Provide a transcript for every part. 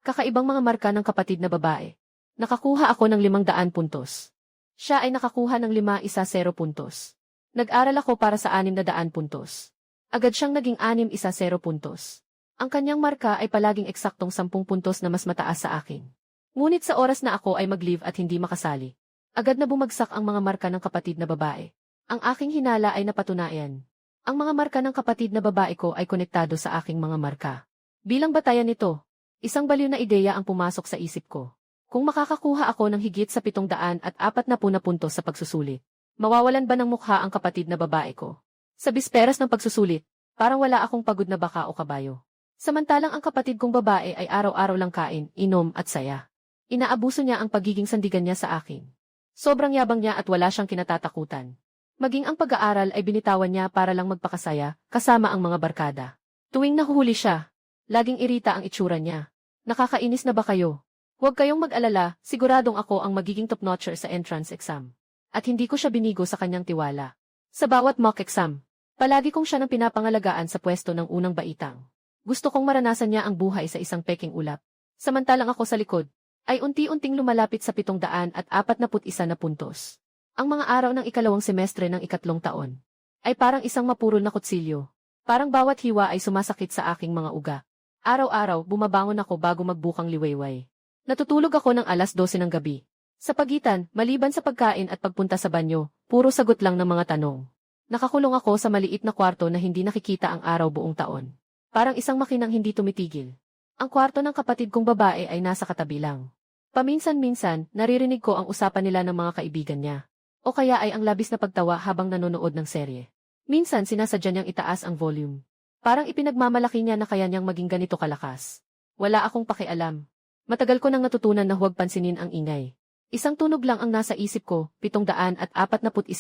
Kakaibang mga marka ng kapatid na babae. Nakakuha ako ng 500 puntos. Siya ay nakakuha ng 5-0 puntos. Nag-aral ako para sa 600 puntos. Agad siyang naging 6-0 puntos. Ang kanyang marka ay palaging eksaktong 10 puntos na mas mataas sa akin. Ngunit sa oras na ako ay mag-leave at hindi makasali, agad na bumagsak ang mga marka ng kapatid na babae. Ang aking hinala ay napatunayan. Ang mga marka ng kapatid na babae ko ay konektado sa aking mga marka. Bilang batayan nito, isang baliw na ideya ang pumasok sa isip ko. Kung makakakuha ako ng higit sa 740 na puntos sa pagsusulit, mawawalan ba ng mukha ang kapatid na babae ko? Sa bisperas ng pagsusulit, parang wala akong pagod na baka o kabayo. Samantalang ang kapatid kong babae ay araw-araw lang kain, inom at saya. Inaabuso niya ang pagiging sandigan niya sa akin. Sobrang yabang niya at wala siyang kinatatakutan. Maging ang pag-aaral ay binitawan niya para lang magpakasaya, kasama ang mga barkada. Tuwing nahuhuli siya, laging irita ang itsura niya. Nakakainis na ba kayo? Huwag kayong mag-alala, siguradong ako ang magiging top-notcher sa entrance exam. At hindi ko siya binigo sa kanyang tiwala. Sa bawat mock exam, palagi kong siya nang pinapangalagaan sa pwesto ng unang baitang. Gusto kong maranasan niya ang buhay sa isang peking ulap. Samantalang ako sa likod, ay unti-unting lumalapit sa 741 na puntos. Ang mga araw ng ikalawang semestre ng ikatlong taon, ay parang isang mapurol na kutsilyo. Parang bawat hiwa ay sumasakit sa aking mga uga. Araw-araw, bumabangon ako bago magbukang liwayway. Natutulog ako ng alas 12 ng gabi. Sa pagitan, maliban sa pagkain at pagpunta sa banyo, puro sagot lang ng mga tanong. Nakakulong ako sa maliit na kwarto na hindi nakikita ang araw buong taon. Parang isang makinang hindi tumitigil. Ang kwarto ng kapatid kong babae ay nasa katabi lang. Paminsan-minsan, naririnig ko ang usapan nila ng mga kaibigan niya. O kaya ay ang labis na pagtawa habang nanonood ng serye. Minsan sinasadya niyang itaas ang volume. Parang ipinagmamalaki niya na kaya niyang maging ganito kalakas. Wala akong pakialam. Matagal ko nang natutunan na huwag pansinin ang ingay. Isang tunog lang ang nasa isip ko, 741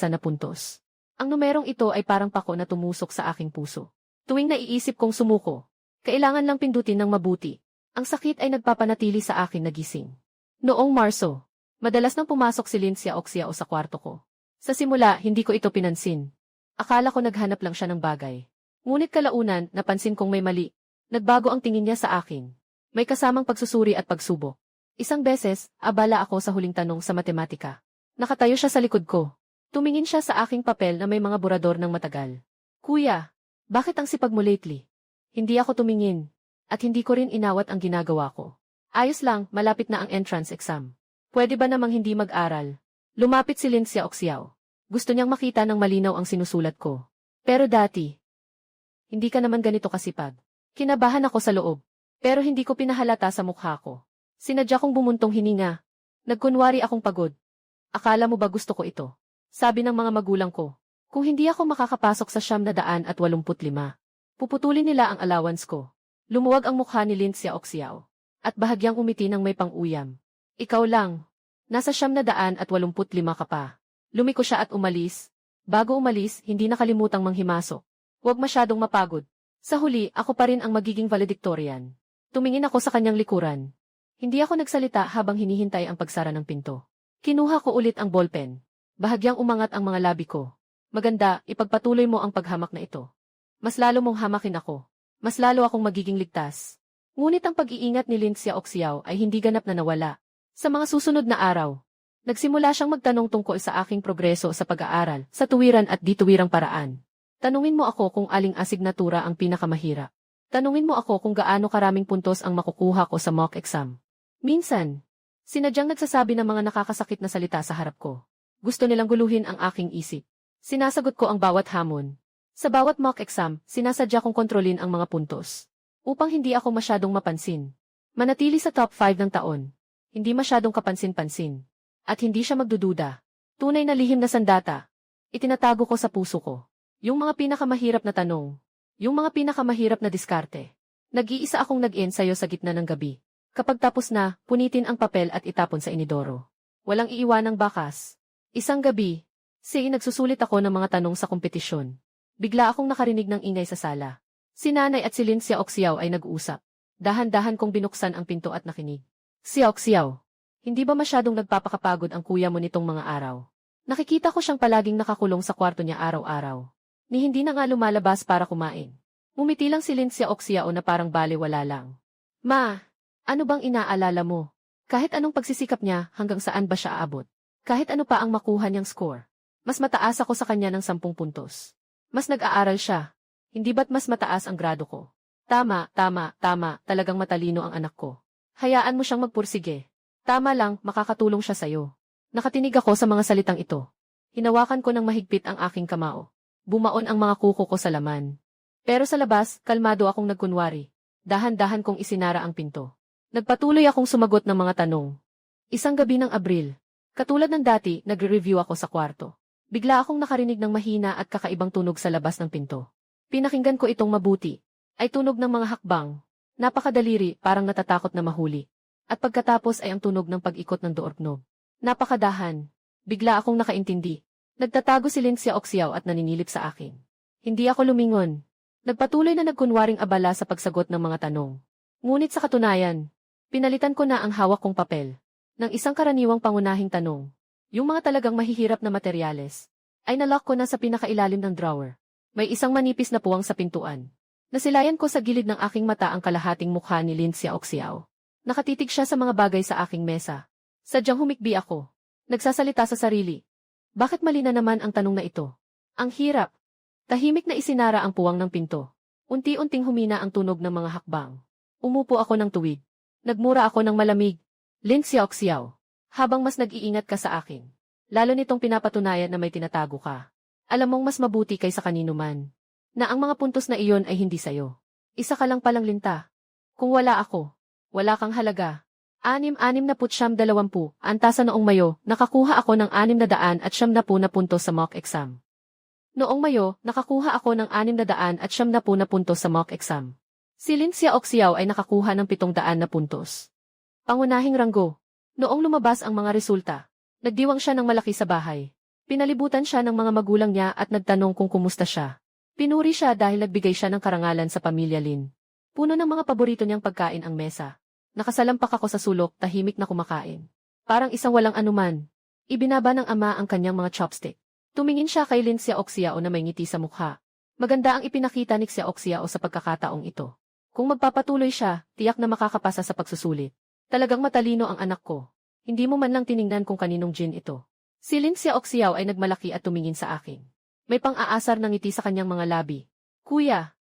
na puntos. Ang numerong ito ay parang pako na tumusok sa aking puso. Tuwing naiisip kong sumuko, kailangan lang pindutin ng mabuti. Ang sakit ay nagpapanatili sa akin na gising. Noong Marso, madalas nang pumasok si Lindsay Oxiao sa kwarto ko. Sa simula, hindi ko ito pinansin. Akala ko naghanap lang siya ng bagay. Ngunit kalaunan, napansin kong may mali. Nagbago ang tingin niya sa akin. May kasamang pagsusuri at pagsubok. Isang beses, abala ako sa huling tanong sa matematika. Nakatayo siya sa likod ko. Tumingin siya sa aking papel na may mga burador ng matagal. Kuya, bakit ang sipag mo lately? Hindi ako tumingin. At hindi ko rin inawat ang ginagawa ko. Ayos lang, malapit na ang entrance exam. Pwede ba namang hindi mag-aral? Lumapit si Lindsay Oxiao. Gusto niyang makita ng malinaw ang sinusulat ko. Pero dati, hindi ka naman ganito kasipag. Kinabahan ako sa loob. Pero hindi ko pinahalata sa mukha ko. Sinadya kong bumuntong hininga. Nagkunwari akong pagod. Akala mo ba gusto ko ito? Sabi ng mga magulang ko. Kung hindi ako makakapasok sa 985, puputulin nila ang allowance ko. Lumuwag ang mukha ni Lindsay Oxiao. At bahagyang umiti ng may pang-uyam. Ikaw lang. Nasa 985 ka pa. Lumiko siya at umalis. Bago umalis, hindi nakalimutang manghimasok. Huwag masyadong mapagod. Sa huli, ako pa rin ang magiging valedictorian. Tumingin ako sa kanyang likuran. Hindi ako nagsalita habang hinihintay ang pagsara ng pinto. Kinuha ko ulit ang ballpen. Bahagyang umangat ang mga labi ko. Maganda, ipagpatuloy mo ang paghamak na ito. Mas lalo mong hamakin ako. Mas lalo akong magiging ligtas. Ngunit ang pag-iingat ni Lindsay Oxiao ay hindi ganap na nawala. Sa mga susunod na araw, nagsimula siyang magtanong tungkol sa aking progreso sa pag-aaral, sa tuwiran at dituwirang paraan. Tanungin mo ako kung aling asignatura ang pinakamahirap. Tanungin mo ako kung gaano karaming puntos ang makukuha ko sa mock exam. Minsan, sinadyang nagsasabi ng mga nakakasakit na salita sa harap ko. Gusto nilang guluhin ang aking isip. Sinasagot ko ang bawat hamon. Sa bawat mock exam, sinasadya kong kontrolin ang mga puntos. Upang hindi ako masyadong mapansin. Manatili sa top 5 ng taon. Hindi masyadong kapansin-pansin. At hindi siya magdududa. Tunay na lihim na sandata. Itinatago ko sa puso ko. Yung mga pinakamahirap na tanong. Yung mga pinakamahirap na diskarte. Nag-iisa akong nag-ensayo sa gitna ng gabi. Kapag tapos na, punitin ang papel at itapon sa inidoro. Walang iiwanang bakas. Isang gabi, nagsusulit ako ng mga tanong sa kompetisyon. Bigla akong nakarinig ng ingay sa sala. Si Nanay at si Lindsay Oxiao ay nag-uusap. Dahan-dahan kong binuksan ang pinto at nakinig. Si Oxiao, hindi ba masyadong nagpapakapagod ang kuya mo nitong mga araw? Nakikita ko siyang palaging nakakulong sa kwarto niya araw-araw. Ni hindi na nga lumalabas para kumain. Umiti lang si Lindsay Oxiao na parang balewala lang. Ma, Ano bang inaalala mo? Kahit anong pagsisikap niya, hanggang saan ba siya aabot? Kahit ano pa ang makuha niyang score. Mas mataas ako sa kanya ng 10 puntos. Mas nag-aaral siya. Hindi ba't mas mataas ang grado ko? Tama, talagang matalino ang anak ko. Hayaan mo siyang magpursige. Tama lang, makakatulong siya sa'yo. Nakatinig ako sa mga salitang ito. Hinawakan ko ng mahigpit ang aking kamao. Bumaon ang mga kuko ko sa laman. Pero sa labas, kalmado akong nagkunwari. Dahan-dahan kong isinara ang pinto. Nagpatuloy akong sumagot ng mga tanong. Isang gabi ng Abril. Katulad ng dati, nagre-review ako sa kwarto. Bigla akong nakarinig ng mahina at kakaibang tunog sa labas ng pinto. Pinakinggan ko itong mabuti. Ay tunog ng mga hakbang. Napakadaliri, parang natatakot na mahuli. At pagkatapos ay ang tunog ng pag-ikot ng doorknob. Napakadahan. Bigla akong nakaintindi. Nagtatago si Lin Xiaoxiao at naninilip sa akin. Hindi ako lumingon. Nagpatuloy na nagkunwaring abala sa pagsagot ng mga tanong. Ngunit sa katunayan, pinalitan ko na ang hawak kong papel ng isang karaniwang pangunahing tanong. Yung mga talagang mahihirap na materyales ay nalock ko na sa pinakailalim ng drawer. May isang manipis na puwang sa pintuan. Nasilayan ko sa gilid ng aking mata ang kalahating mukha ni Lin Xiaoxiao. Nakatitig siya sa mga bagay sa aking mesa. Sadyang humikbi ako. Nagsasalita sa sarili. Bakit mali na naman ang tanong na ito? Ang hirap. Tahimik na isinara ang puwang ng pinto. Unti-unting humina ang tunog ng mga hakbang. Umupo ako ng tuwid. Nagmura ako ng malamig. Lin Xiaoxiao, habang mas nag-iingat ka sa akin. Lalo nitong pinapatunayan na may tinatago ka. Alam mong mas mabuti kaysa kanino man. Na ang mga puntos na iyon ay hindi sayo. Isa ka lang palang linta. Kung wala ako, wala kang halaga. 6-6-20, antasan noong Mayo, nakakuha ako ng 670 na puntos sa mock exam. Noong Mayo, nakakuha ako ng 670 na puntos sa mock exam. Si Lin Xiaoxiao ay nakakuha ng 700 na puntos. Pangunahing ranggo. Noong lumabas ang mga resulta, nagdiwang siya ng malaki sa bahay. Pinalibutan siya ng mga magulang niya at nagtanong kung kumusta siya. Pinuri siya dahil nagbigay siya ng karangalan sa pamilya Lin. Puno ng mga paborito niyang pagkain ang mesa. Nakasalampak ako sa sulok, tahimik na kumakain. Parang isang walang anuman. Ibinaba ng ama ang kanyang mga chopstick. Tumingin siya kay Lin Xiaoxiao na may ngiti sa mukha. Maganda ang ipinakita ni Xiaoxiao sa pagkakataong ito. Kung magpapatuloy siya, tiyak na makakapasa sa pagsusulit. Talagang matalino ang anak ko. Hindi mo man lang tiningnan kung kaninong Jin ito. Si Lin Xiaoxiao ay nagmalaki at tumingin sa akin. May pang-aasar ng ngiti sa kanyang mga labi. Kuya,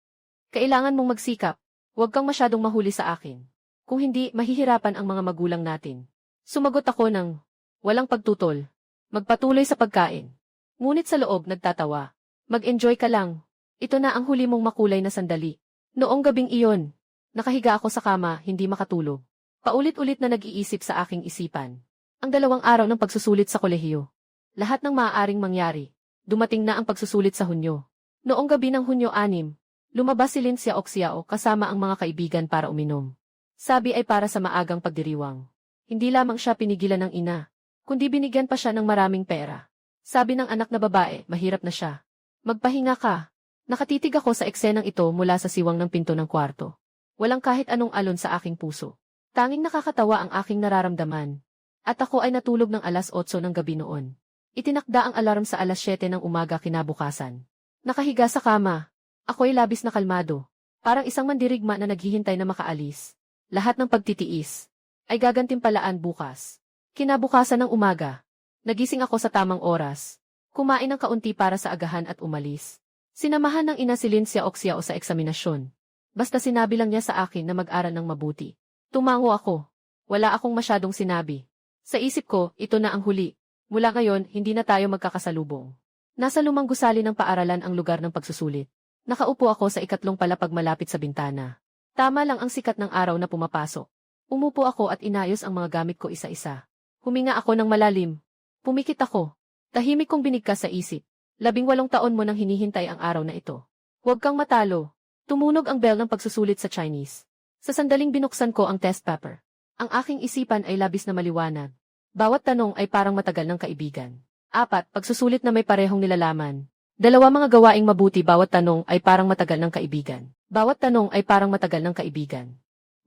kailangan mong magsikap. Huwag kang masyadong mahuli sa akin. Kung hindi, mahihirapan ang mga magulang natin. Sumagot ako ng walang pagtutol. Magpatuloy sa pagkain. Ngunit sa loob nagtatawa. Mag-enjoy ka lang. Ito na ang huli mong makulay na sandali. Noong gabing iyon, nakahiga ako sa kama, hindi makatulog. Paulit-ulit na nag-iisip sa aking isipan. Ang 2 araw ng pagsusulit sa kolehiyo. Lahat ng maaaring mangyari. Dumating na ang pagsusulit sa Hunyo. Noong gabi ng Hunyo 6, lumabas si Lin Xiaoxiao kasama ang mga kaibigan para uminom. Sabi ay para sa maagang pagdiriwang. Hindi lamang siya pinigilan ng ina, kundi binigyan pa siya ng maraming pera. Sabi ng anak na babae, mahirap na siya. Magpahinga ka. Nakatitig ako sa eksenang ito mula sa siwang ng pinto ng kwarto. Walang kahit anong alon sa aking puso. Tanging nakakatawa ang aking nararamdaman. At ako ay natulog ng alas 8 ng gabi noon. Itinakda ang alarm sa alas 7 ng umaga kinabukasan. Nakahiga sa kama. Ako'y labis na kalmado. Parang isang mandirigma na naghihintay na makaalis. Lahat ng pagtitiis ay gagantimpalaan bukas. Kinabukasan ng umaga. Nagising ako sa tamang oras. Kumain ng kaunti para sa agahan at umalis. Sinamahan ng ina si Lin Xiaoxiao sa eksaminasyon. Basta sinabi lang niya sa akin na mag-aral ng mabuti. Tumango ako. Wala akong masyadong sinabi. Sa isip ko, ito na ang huli. Mula ngayon, hindi na tayo magkakasalubong. Nasa lumang gusali ng paaralan ang lugar ng pagsusulit. Nakaupo ako sa ikatlong palapag malapit sa bintana. Tama lang ang sikat ng araw na pumapasok. Umupo ako at inayos ang mga gamit ko isa-isa. Huminga ako ng malalim. Pumikit ako. Tahimik kong binigkas sa isip. 18 taon mo nang hinihintay ang araw na ito. Huwag kang matalo. Tumunog ang bell ng pagsusulit sa Chinese. Sa sandaling binuksan ko ang test paper. Ang aking isipan ay labis na maliwanag. Bawat tanong ay parang matagal ng kaibigan. 4, pagsusulit na may parehong nilalaman. 2, mga gawaing mabuti. Bawat tanong ay parang matagal ng kaibigan. Bawat tanong ay parang matagal ng kaibigan.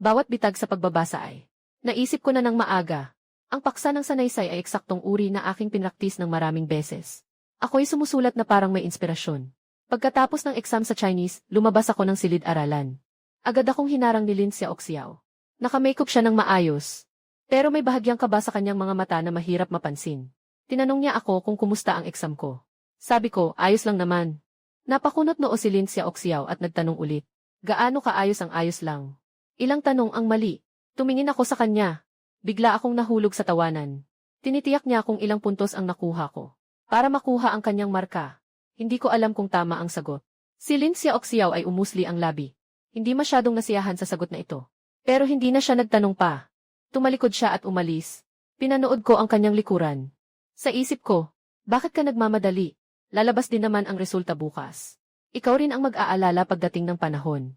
Bawat bitag sa pagbabasa ay. Naisip ko na ng maaga. Ang paksa ng sanaysay ay eksaktong uri na aking pinraktis ng maraming beses. Ako'y sumusulat na parang may inspirasyon. Pagkatapos ng exam sa Chinese, lumabas ako ng silid-aralan. Agad akong hinarang ni Lin Xiaoxiao. Naka-makeup siya ng maayos. Pero may bahagyang kaba sa kanyang mga mata na mahirap mapansin. Tinanong niya ako kung kumusta ang exam ko. Sabi ko, ayos lang naman. Napakunot noo si Lin Xiaoxiao at nagtanong ulit. Gaano kaayos ang ayos lang? Ilang tanong ang mali. Tumingin ako sa kanya. Bigla akong nahulog sa tawanan. Tinitiyak niya kung ilang puntos ang nakuha ko. Para makuha ang kanyang marka. Hindi ko alam kung tama ang sagot. Si Lin Xiaoxiao ay umusli ang labi. Hindi masyadong nasiyahan sa sagot na ito. Pero hindi na siya nagtanong pa. Tumalikod siya at umalis. Pinanood ko ang kanyang likuran. Sa isip ko, bakit ka nagmamadali? Lalabas din naman ang resulta bukas. Ikaw rin ang mag-aalala pagdating ng panahon.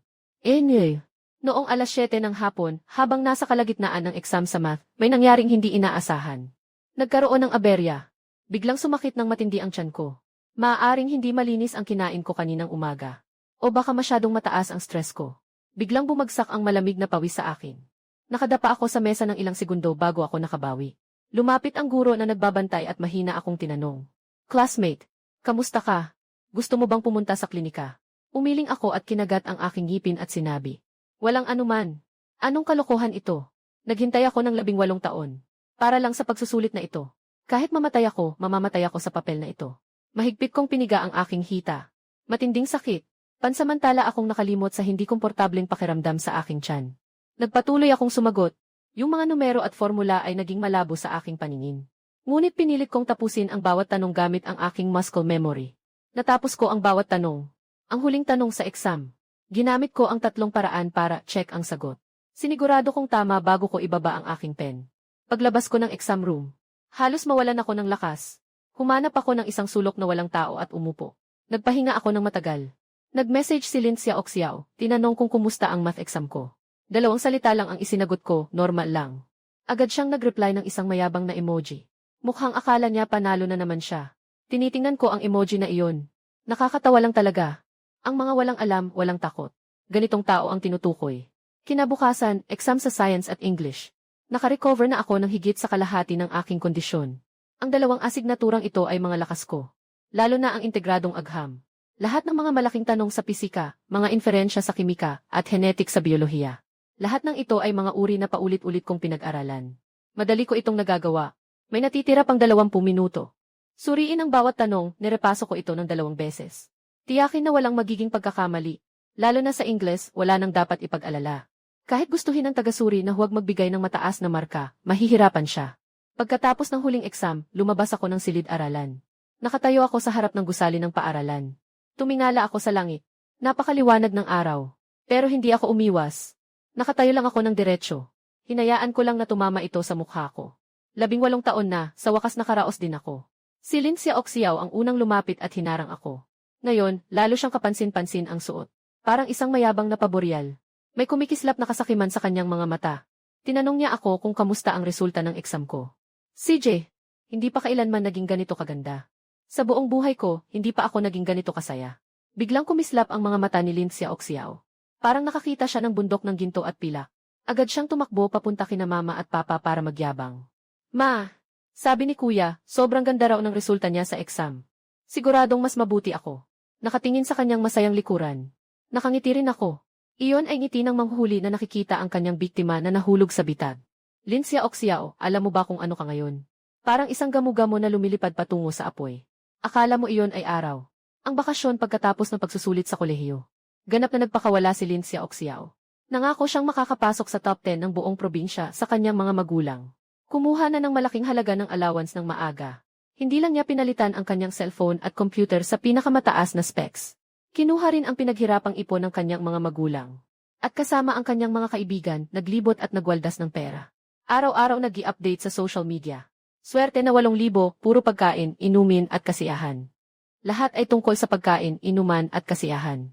Noong alas 7 ng hapon, habang nasa kalagitnaan ng exam sa math, may nangyaring hindi inaasahan. Nagkaroon ng aberya. Biglang sumakit ng matindi ang tiyan ko. Maaaring hindi malinis ang kinain ko kaninang umaga. O baka masyadong mataas ang stress ko. Biglang bumagsak ang malamig na pawis sa akin. Nakadapa ako sa mesa ng ilang segundo bago ako nakabawi. Lumapit ang guro na nagbabantay at mahina akong tinanong. Classmate, kamusta ka? Gusto mo bang pumunta sa klinika? Umiling ako at kinagat ang aking ngipin at sinabi. Walang anuman. Anong kalokohan ito? Naghintay ako ng 18 taon. Para lang sa pagsusulit na ito. Kahit mamatay ako, mamamatay ako sa papel na ito. Mahigpit kong piniga ang aking hita. Matinding sakit. Pansamantala akong nakalimot sa hindi komportableng pakiramdam sa aking tiyan. Nagpatuloy akong sumagot. Yung mga numero at formula ay naging malabo sa aking paningin. Ngunit pinilit kong tapusin ang bawat tanong gamit ang aking muscle memory. Natapos ko ang bawat tanong. Ang huling tanong sa exam. Ginamit ko ang 3 paraan para check ang sagot. Sinigurado kong tama bago ko ibaba ang aking pen. Paglabas ko ng exam room, halos mawalan ako ng lakas. Humanap ako ng isang sulok na walang tao at umupo. Nagpahinga ako ng matagal. Nag-message si Lin Xiaoxiao, tinanong kung kumusta ang math exam ko. 2 salita lang ang isinagot ko, normal lang. Agad siyang nag-reply ng isang mayabang na emoji. Mukhang akala niya panalo na naman siya. Tinitingnan ko ang emoji na iyon. Nakakatawa lang talaga. Ang mga walang alam, walang takot. Ganitong tao ang tinutukoy. Kinabukasan, exam sa Science at English. Nakarecover na ako ng higit sa kalahati ng aking kondisyon. Ang 2 asignaturang ito ay mga lakas ko. Lalo na ang integradong agham. Lahat ng mga malaking tanong sa pisika, mga inferensya sa kimika, at genetic sa biolohiya. Lahat ng ito ay mga uri na paulit-ulit kong pinag-aralan. Madali ko itong nagagawa. May natitira pang 20 minuto. Suriin ang bawat tanong, nirepaso ko ito ng 2 beses. Tiyakin na walang magiging pagkakamali. Lalo na sa Ingles, wala nang dapat ipag-alala. Kahit gustuhin ng tagasuri na huwag magbigay ng mataas na marka, mahihirapan siya. Pagkatapos ng huling exam, lumabas ako ng silid-aralan. Nakatayo ako sa harap ng gusali ng paaralan. Tumingala ako sa langit. Napakaliwanag ng araw. Pero hindi ako umiwas. Nakatayo lang ako ng diretsyo. Hinayaan ko lang na tumama ito sa mukha ko. 18 taon na, sa wakas nakaraos din ako. Si Lin Xiaoxiao ang unang lumapit at hinarang ako. Ngayon, lalo siyang kapansin-pansin ang suot. Parang isang mayabang na paboreal. May kumikislap na kasakiman sa kanyang mga mata. Tinanong niya ako kung kamusta ang resulta ng exam ko. CJ, hindi pa kailanman naging ganito kaganda. Sa buong buhay ko, hindi pa ako naging ganito kasaya. Biglang kumislap ang mga mata ni Lin Xiaoxiao. Parang nakakita siya ng bundok ng ginto at pilak. Agad siyang tumakbo papunta kina mama at papa para magyabang. Ma, sabi ni kuya, sobrang ganda raw ng resulta niya sa exam. Siguradong mas mabuti ako. Nakatingin sa kanyang masayang likuran. Nakangiti rin ako. Iyon ay ngiti ng manghuhuli na nakikita ang kanyang biktima na nahulog sa bitag. Lin Xiaoxiao, alam mo ba kung ano ka ngayon? Parang isang gamo-gamo na lumilipad patungo sa apoy. Akala mo iyon ay araw. Ang bakasyon pagkatapos ng pagsusulit sa kolehiyo. Ganap na nagpakawala si Lin Xiaoxiao. Nangako siyang makakapasok sa top 10 ng buong probinsya sa kanyang mga magulang. Kumuha na ng malaking halaga ng allowance ng maaga. Hindi lang niya pinalitan ang kanyang cellphone at computer sa pinakamataas na specs. Kinuha rin ang pinaghirapang ipon ng kanyang mga magulang. At kasama ang kanyang mga kaibigan, naglibot at nagwaldas ng pera. Araw-araw nag-i-update sa social media. Swerte na 8,000, puro pagkain, inumin at kasiyahan. Lahat ay tungkol sa pagkain, inuman at kasiyahan.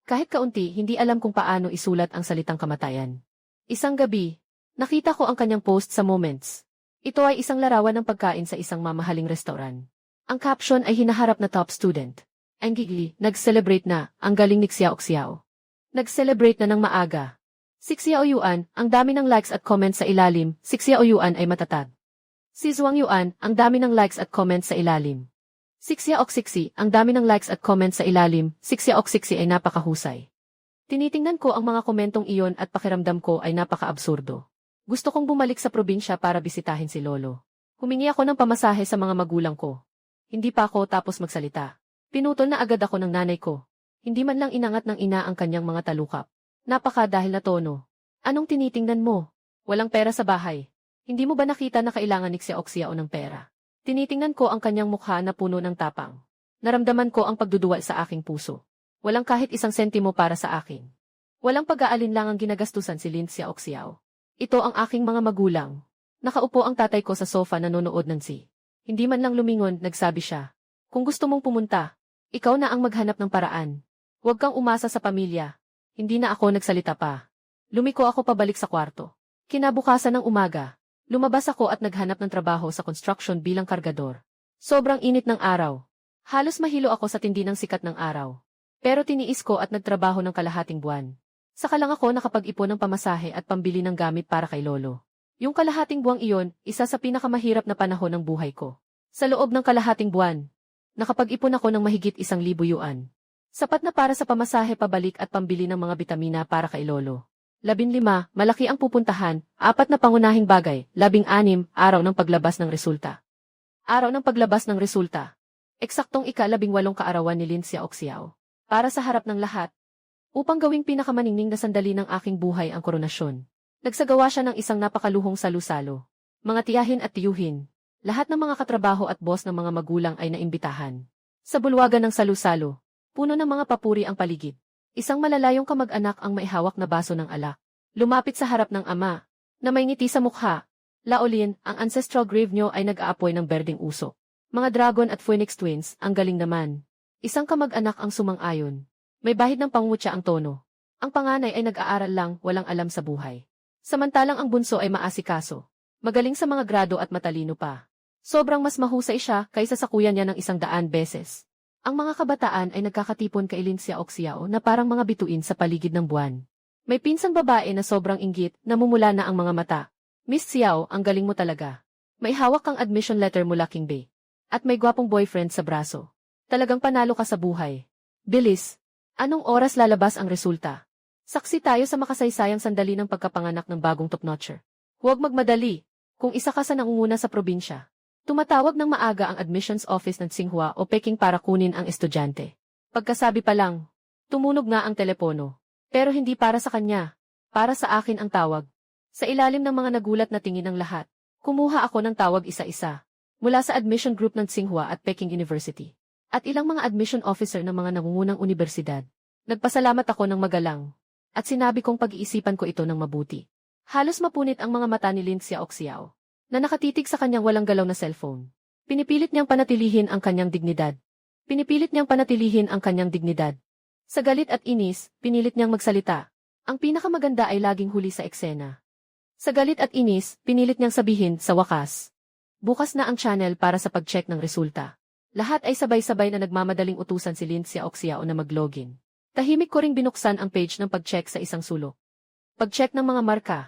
Kahit kaunti, hindi alam kung paano isulat ang salitang kamatayan. Isang gabi, nakita ko ang kanyang post sa Moments. Ito ay isang larawan ng pagkain sa isang mamahaling restaurant. Ang caption ay hinaharap na top student. Ang gigli, nag-celebrate na, ang galing ni Xiaoxiao. Nag-celebrate na ng maaga. Si Xiaoyuan, ang dami ng likes at comments sa ilalim, si Xiaoyuan ay matatag. Si Zhuangyuan, ang dami ng likes at comments sa ilalim. Si Xiaoxixi, ang dami ng likes at comments sa ilalim, si Xiaoxixi ay napakahusay. Tinitingnan ko ang mga komentong iyon at pakiramdam ko ay napaka-absurdo. Gusto kong bumalik sa probinsya para bisitahin si Lolo. Humingi ako ng pamasahe sa mga magulang ko. Hindi pa ako tapos magsalita. Pinutol na agad ako ng nanay ko. Hindi man lang inangat ng ina ang kanyang mga talukap. Napaka dahil na tono. Anong tinitingnan mo? Walang pera sa bahay. Hindi mo ba nakita na kailangan ni Xiaoxiao ng pera? Tinitingnan ko ang kanyang mukha na puno ng tapang. Naramdaman ko ang pagduduwal sa aking puso. Walang kahit isang sentimo para sa akin. Walang pag-aalinlangang ginagastusan si Lin Xiaoxiao. Ito ang aking mga magulang. Nakaupo ang tatay ko sa sofa nanonood ng si. Hindi man lang lumingon, nagsabi siya. Kung gusto mong pumunta, ikaw na ang maghanap ng paraan. Huwag kang umasa sa pamilya. Hindi na ako nagsalita pa. Lumiko ako pabalik sa kwarto. Kinabukasan ng umaga, lumabas ako at naghanap ng trabaho sa construction bilang kargador. Sobrang init ng araw. Halos mahilo ako sa tindi ng sikat ng araw. Pero tiniis ko at nagtrabaho ng kalahating buwan. Saka lang ako nakapag-ipon ng pamasahe at pambili ng gamit para kay Lolo. Yung kalahating buwang iyon, isa sa pinakamahirap na panahon ng buhay ko. Sa loob ng kalahating buwan, nakapag-ipon ako ng mahigit 1,000 yuan. Sapat na para sa pamasahe pabalik at pambili ng mga bitamina para kay Lolo. 15, malaki ang pupuntahan, 4 na pangunahing bagay, 16, araw ng paglabas ng resulta. Araw ng paglabas ng resulta. Eksaktong ika-18 kaarawan ni Lin Xiaoxiao. Para sa harap ng lahat, upang gawing pinakamaningning na sandali ng aking buhay ang koronasyon. Nagsagawa siya ng isang napakaluhong salu-salo. Mga tiyahin at tiyuhin, lahat ng mga katrabaho at boss ng mga magulang ay naimbitahan. Sa bulwagan ng salu-salo, puno ng mga papuri ang paligid. Isang malalayong kamag-anak ang maihawak na baso ng alak. Lumapit sa harap ng ama, na may ngiti sa mukha. Laolin, ang ancestral grave nyo ay nag-aapoy ng berdeng usok. Mga dragon at phoenix twins, ang galing naman. Isang kamag-anak ang sumang-ayon. May bahid ng pangutya ang tono. Ang panganay ay nag-aaral lang, walang alam sa buhay. Samantalang ang bunso ay maasikaso. Magaling sa mga grado at matalino pa. Sobrang mas mahusay siya kaysa sa kuya niya ng 100 beses. Ang mga kabataan ay nagkakatipon kay Lin Xiaoxiao na parang mga bituin sa paligid ng buwan. May pinsang babae na sobrang inggit, namumula na ang mga mata. Miss Xiao, ang galing mo talaga. May hawak kang admission letter mula King Bay. At may gwapong boyfriend sa braso. Talagang panalo ka sa buhay. Bilis, anong oras lalabas ang resulta? Saksi tayo sa makasaysayang sandali ng pagkapanganak ng bagong top-notcher. Huwag magmadali, kung isa ka sa nangunguna sa probinsya. Tumatawag ng maaga ang admissions office ng Tsinghua o Peking para kunin ang estudyante. Pagkasabi pa lang, tumunog nga ang telepono. Pero hindi para sa kanya, para sa akin ang tawag. Sa ilalim ng mga nagulat na tingin ng lahat, kumuha ako ng tawag isa-isa. Mula sa admission group ng Tsinghua at Peking University. At ilang mga admission officer ng mga nangungunang universidad. Nagpasalamat ako ng magalang. At sinabi kong pag-iisipan ko ito ng mabuti. Halos mapunit ang mga mata ni Lin Xiaoxiao, na nakatitig sa kanyang walang galaw na cellphone. Pinipilit niyang panatilihin ang kanyang dignidad. Pinipilit niyang panatilihin ang kanyang dignidad. Sa galit at inis, pinilit niyang magsalita. Ang pinakamaganda ay laging huli sa eksena. Sa galit at inis, pinilit niyang sabihin, sa wakas. Bukas na ang channel para sa pag-check ng resulta. Lahat ay sabay-sabay na nagmamadaling utusan si Lin Xiaoxiao na mag-login. Tahimik ko ring binuksan ang page ng pag-check sa isang sulok. Pag-check ng mga marka.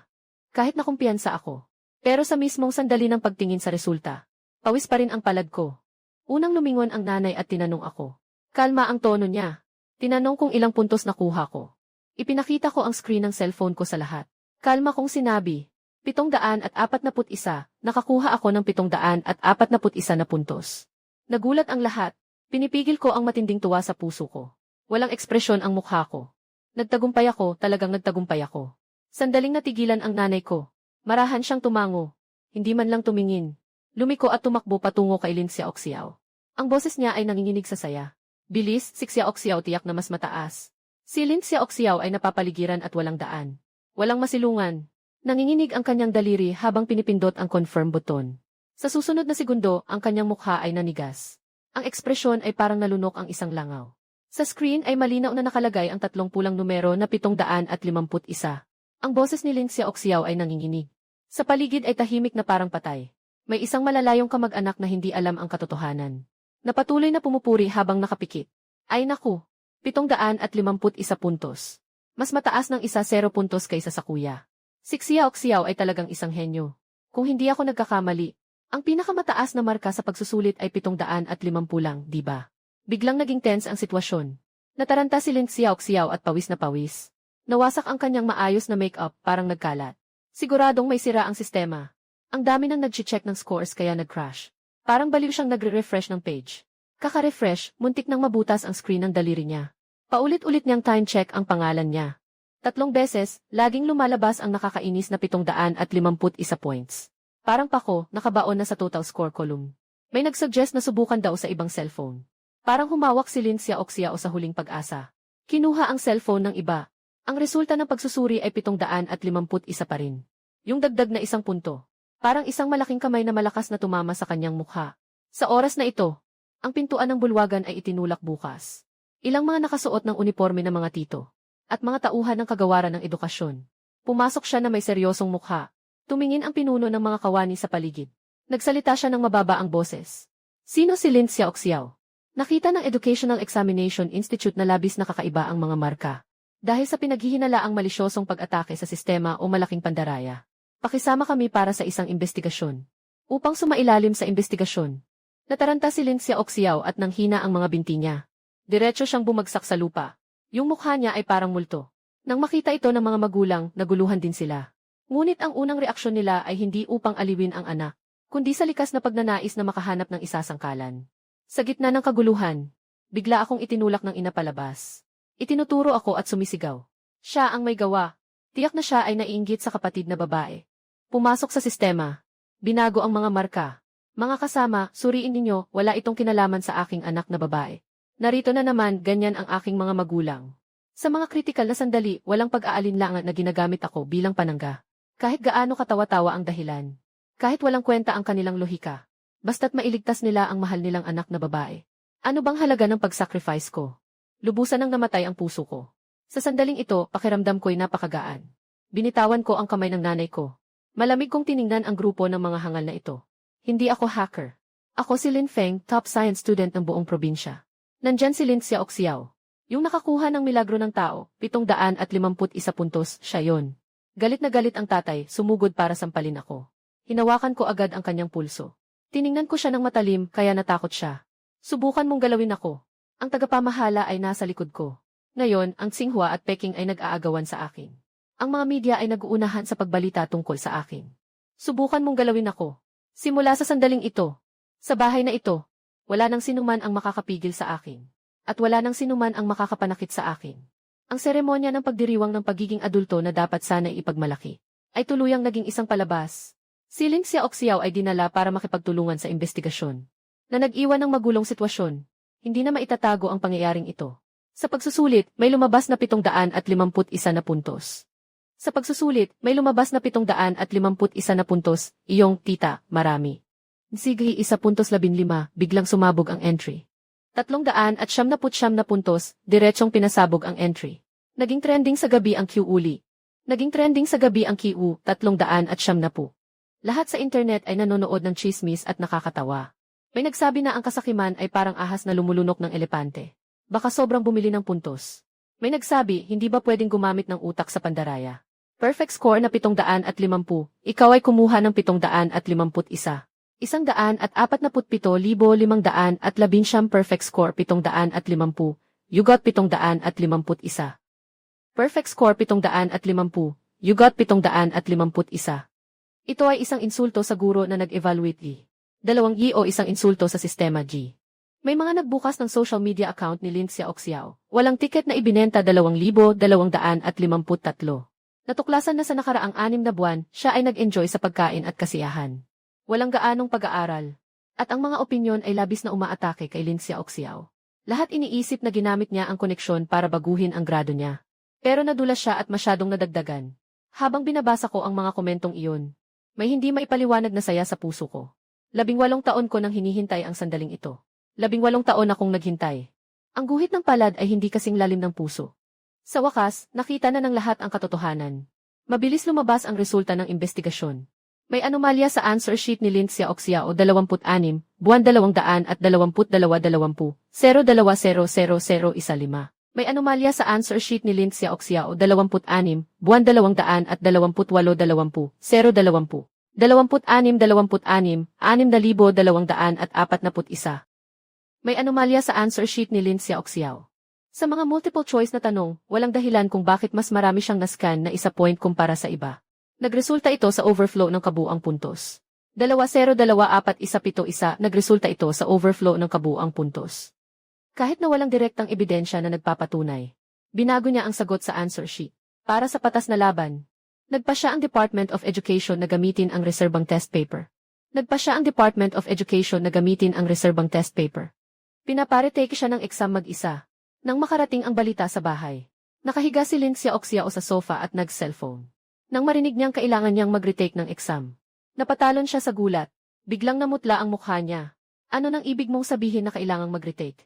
Kahit na kumpiyansa ako. Pero sa mismong sandali ng pagtingin sa resulta, pawis pa rin ang palad ko. Unang lumingon ang nanay at tinanong ako. Kalma ang tono niya. Tinanong kung ilang puntos nakuha ko. Ipinakita ko ang screen ng cellphone ko sa lahat. Kalma kong sinabi. 741, nakakuha ako ng 741 na puntos. Nagulat ang lahat. Pinipigil ko ang matinding tuwa sa puso ko. Walang ekspresyon ang mukha ko. Nagtagumpay ako, talagang nagtagumpay ako. Sandaling natigilan ang nanay ko. Marahan siyang tumango. Hindi man lang tumingin. Lumiko at tumakbo patungo kay Lin Xiaoxiao. Ang boses niya ay nanginginig sa saya. Bilis, si Xiaoxiao tiyak na mas mataas. Si Lin Xiaoxiao ay napapaligiran at walang daan. Walang masilungan. Nanginginig ang kanyang daliri habang pinipindot ang confirm button. Sa susunod na segundo, ang kanyang mukha ay nanigas. Ang ekspresyon ay parang nalunok ang isang langaw. Sa screen ay malinaw na nakalagay ang 3 pulang numero na 751. Ang boses ni Lin Xiaoxiao ay nanginginig. Sa paligid ay tahimik na parang patay. May isang malalayong kamag-anak na hindi alam ang katotohanan. Napatuloy na pumupuri habang nakapikit. Ay naku, 751 puntos. Mas mataas ng 10 puntos kaysa sa kuya. Si Xiaoxiao ay talagang isang henyo. Kung hindi ako nagkakamali, ang pinakamataas na marka sa pagsusulit ay 750 lang, di ba? Biglang naging tense ang sitwasyon. Nataranta si Lin Xiaoxiao at pawis na pawis. Nawasak ang kanyang maayos na makeup, parang nagkalat. Siguradong may sira ang sistema. Ang dami nang nag-check ng scores kaya nag-crash. Parang baliw siyang nagre-refresh ng page. Kaka-refresh, muntik nang mabutas ang screen ng daliri niya. Paulit-ulit niyang time check ang pangalan niya. 3 beses, laging lumalabas ang nakakainis na 751 points. Parang pako, nakabaon na sa total score column. May nagsuggest na subukan daw sa ibang cellphone. Parang humawak si Lin Xiaoxiao sa huling pag-asa. Kinuha ang cellphone ng iba. Ang resulta ng pagsusuri ay 751 pa rin. Yung dagdag na 1 punto. Parang isang malaking kamay na malakas na tumama sa kanyang mukha. Sa oras na ito, ang pintuan ng bulwagan ay itinulak bukas. Ilang mga nakasuot ng uniforme ng mga tito at mga tauhan ng kagawaran ng edukasyon. Pumasok siya na may seryosong mukha. Tumingin ang pinuno ng mga kawani sa paligid. Nagsalita siya ng mababa ang boses. Sino si Lin Xiaoxiao? Nakita ng Educational Examination Institute na labis na kakaiba ang mga marka. Dahil sa pinaghihinalaang malisyosong pag-atake sa sistema o malaking pandaraya. Pakisama kami para sa isang investigasyon. Upang sumailalim sa investigasyon. Nataranta si Lin Xiaoxiao at nanghina ang mga binti niya. Diretso siyang bumagsak sa lupa. Yung mukha niya ay parang multo. Nang makita ito ng mga magulang, naguluhan din sila. Ngunit ang unang reaksyon nila ay hindi upang aliwin ang anak, kundi sa likas na pagnanais na makahanap ng isasangkalan. Sa gitna ng kaguluhan, bigla akong itinulak ng ina palabas. Itinuturo ako at sumisigaw. Siya ang may gawa. Tiyak na siya ay naiinggit sa kapatid na babae. Pumasok sa sistema. Binago ang mga marka. Mga kasama, suriin ninyo, wala itong kinalaman sa aking anak na babae. Narito na naman, ganyan ang aking mga magulang. Sa mga kritikal na sandali, walang pag-aalinlangan na ginagamit ako bilang panangga. Kahit gaano katawa-tawa ang dahilan. Kahit walang kwenta ang kanilang lohika. Basta't mailigtas nila ang mahal nilang anak na babae. Ano bang halaga ng pag-sacrifice ko? Lubusan nang namatay ang puso ko. Sa sandaling ito, pakiramdam ko'y napakagaan. Binitawan ko ang kamay ng nanay ko. Malamig kong tiningnan ang grupo ng mga hangal na ito. Hindi ako hacker. Ako si Lin Feng, top science student ng buong probinsya. Nandyan si Lin Xiaoxiao. Yung nakakuha ng milagro ng tao, 751 puntos, siya yon. Galit na galit ang tatay, sumugod para sampalin ako. Hinawakan ko agad ang kanyang pulso. Tiningnan ko siya ng matalim, kaya natakot siya. Subukan mong galawin ako. Ang tagapamahala ay nasa likod ko. Ngayon, ang Tsinghua at Peking ay nag-aagawan sa akin. Ang mga media ay nag-uunahan sa pagbalita tungkol sa akin. Subukan mong galawin ako. Simula sa sandaling ito, sa bahay na ito, wala nang sinuman ang makakapigil sa akin. At wala nang sinuman ang makakapanakit sa akin. Ang seremonya ng pagdiriwang ng pagiging adulto na dapat sana ipagmalaki, ay tuluyang naging isang palabas. Si Lin Xiaoxiao ay dinala para makipagtulungan sa investigasyon. Na nag-iwan ng magulong sitwasyon, hindi na maitatago ang pangyayaring ito. Sa pagsusulit, may lumabas na 751 na puntos. Sa pagsusulit, may lumabas na 751 na puntos, iyong tita, marami. Sige 1.15, biglang sumabog ang entry. 300 at 79 na puntos, diretsong pinasabog ang entry. Naging trending sa gabi ang Q uli. Naging trending sa gabi ang QU, 300 at 70. Lahat sa internet ay nanonood ng chismis at nakakatawa. May nagsabi na ang kasakiman ay parang ahas na lumulunok ng elepante. Baka sobrang bumili ng puntos. May nagsabi, hindi ba pwedeng gumamit ng utak sa pandaraya? Perfect score na 750, ikaw ay kumuha ng 751. 147,511 perfect score 750, you got 751. Perfect score 750, you got 751. Ito ay isang insulto sa guro na nag-evaluate G. 2 G o isang insulto sa sistema G. May mga nagbukas ng social media account ni Lin Xiaoxiao. Walang tiket na ibinenta 2,253. Natuklasan na sa nakaraang 6 na buwan, siya ay nag-enjoy sa pagkain at kasiyahan. Walang gaanong pag-aaral. At ang mga opinyon ay labis na umaatake kay Lin Xiaoxiao. Lahat iniisip na ginamit niya ang koneksyon para baguhin ang grado niya. Pero nadulas siya at masyadong nadagdagan. Habang binabasa ko ang mga komentong iyon, may hindi maipaliwanag na saya sa puso ko. 18 taon ko nang hinihintay ang sandaling ito. 18 taon akong naghintay. Ang guhit ng palad ay hindi kasing lalim ng puso. Sa wakas, nakita na ng lahat ang katotohanan. Mabilis lumabas ang resulta ng investigasyon. May anomalya sa answer sheet ni Lin Xiaoxiao 26, buwan 222, 0200015. May anomalya sa answer sheet ni Lin Xiaoxiao 26, buwan 228, 020. 26, 6,241. May anomalya sa answer sheet ni Lin Xiaoxiao. Sa mga multiple choice na tanong, walang dahilan kung bakit mas marami siyang nascan na isa point kumpara sa iba. Nagresulta ito sa overflow ng kabuuang puntos. 2-0-2-4-1-7-1 nagresulta ito sa overflow ng kabuuang puntos. Kahit na walang direktang ebidensya na nagpapatunay, binago niya ang sagot sa answer sheet. Para sa patas na laban, nagpa siya ang Department of Education na gamitin ang reserbang test paper. Pinaparetake siya ng exam mag-isa. Nang makarating ang balita sa bahay, nakahiga si Lin Xiaoxiao sa sofa at nag-cellphone. Nang marinig niyang kailangan niyang mag-retake ng exam, napatalon siya sa gulat. Biglang namutla ang mukha niya. Ano nang ibig mong sabihin na kailangang mag-retake?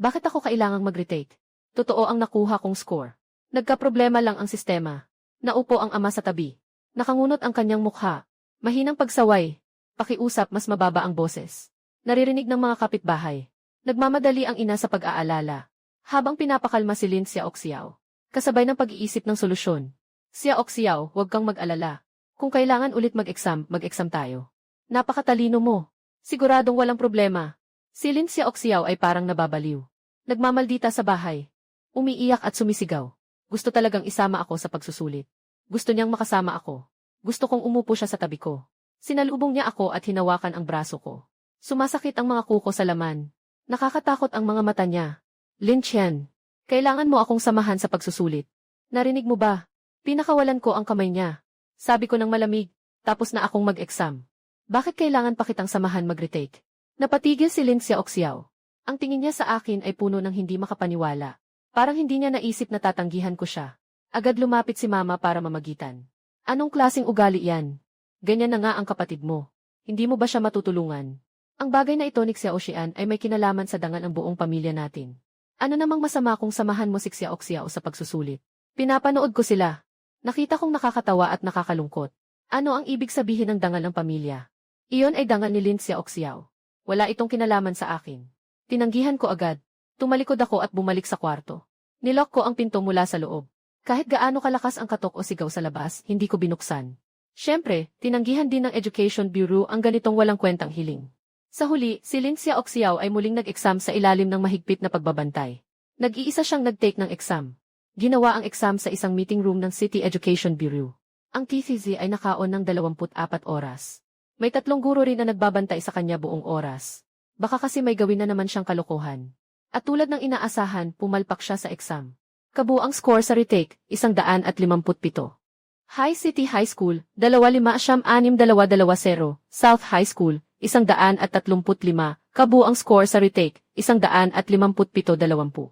Bakit ako kailangang mag-retake? Totoo ang nakuha kong score. Nagkaproblema lang ang sistema. Naupo ang ama sa tabi. Nakangunot ang kanyang mukha. Mahinang pagsaway. Pakiusap mas mababa ang boses. Naririnig ng mga kapitbahay. Nagmamadali ang ina sa pag-aalala. Habang pinapakalma si Lin Xiaoxiao. Kasabay ng pag-iisip ng solusyon. Xiaoxiao, huwag kang mag-alala. Kung kailangan ulit mag-exam tayo. Napakatalino mo. Siguradong walang problema. Si Lin Xiaoxiao ay parang nababaliw. Nagmamaldita sa bahay. Umiiyak at sumisigaw. Gusto talagang isama ako sa pagsusulit. Gusto niyang makasama ako. Gusto kong umupo siya sa tabi ko. Sinalubong niya ako at hinawakan ang braso ko. Sumasakit ang mga kuko sa laman. Nakakatakot ang mga mata niya. Lin Chen, kailangan mo akong samahan sa pagsusulit. Narinig mo ba? Pinakawalan ko ang kamay niya. Sabi ko ng malamig, tapos na akong mag-exam. Bakit kailangan pa kitang samahan mag-retake? Napatigil si Lin Xiaoxiao. Ang tingin niya sa akin ay puno ng hindi makapaniwala. Parang hindi niya naisip na tatanggihan ko siya. Agad lumapit si mama para mamagitan. Anong klaseng ugali yan? Ganyan na nga ang kapatid mo. Hindi mo ba siya matutulungan? Ang bagay na ito ni Xiaoxian ay may kinalaman sa dangal ng buong pamilya natin. Ano namang masama kung samahan mo si Xiaoxiao sa pagsusulit? Pinapanood ko sila. Nakita kong nakakatawa at nakakalungkot. Ano ang ibig sabihin ng dangal ng pamilya? Iyon ay dangal ni Lin Xiaoxiao. Wala itong kinalaman sa akin. Tinanggihan ko agad. Tumalikod ako at bumalik sa kwarto. Nilok ko ang pinto mula sa loob. Kahit gaano kalakas ang katok o sigaw sa labas, hindi ko binuksan. Siyempre, tinanggihan din ng Education Bureau ang ganitong walang kwentang hiling. Sa huli, si Lin Xiaoxiao ay muling nag-exam sa ilalim ng mahigpit na pagbabantay. Nag-iisa siyang nag-take ng exam. Ginawa ang exam sa isang meeting room ng City Education Bureau. Ang TCZ ay nakaon ng 24 oras. May 3 guro rin na nagbabantay sa kanya buong oras. Baka kasi may gawin na naman siyang kalokohan. At tulad ng inaasahan, pumalpak siya sa exam. Kabuang score sa retake, 157. High City High School, 25-6220. South High School, 135. Kabuang score sa retake, 157-20.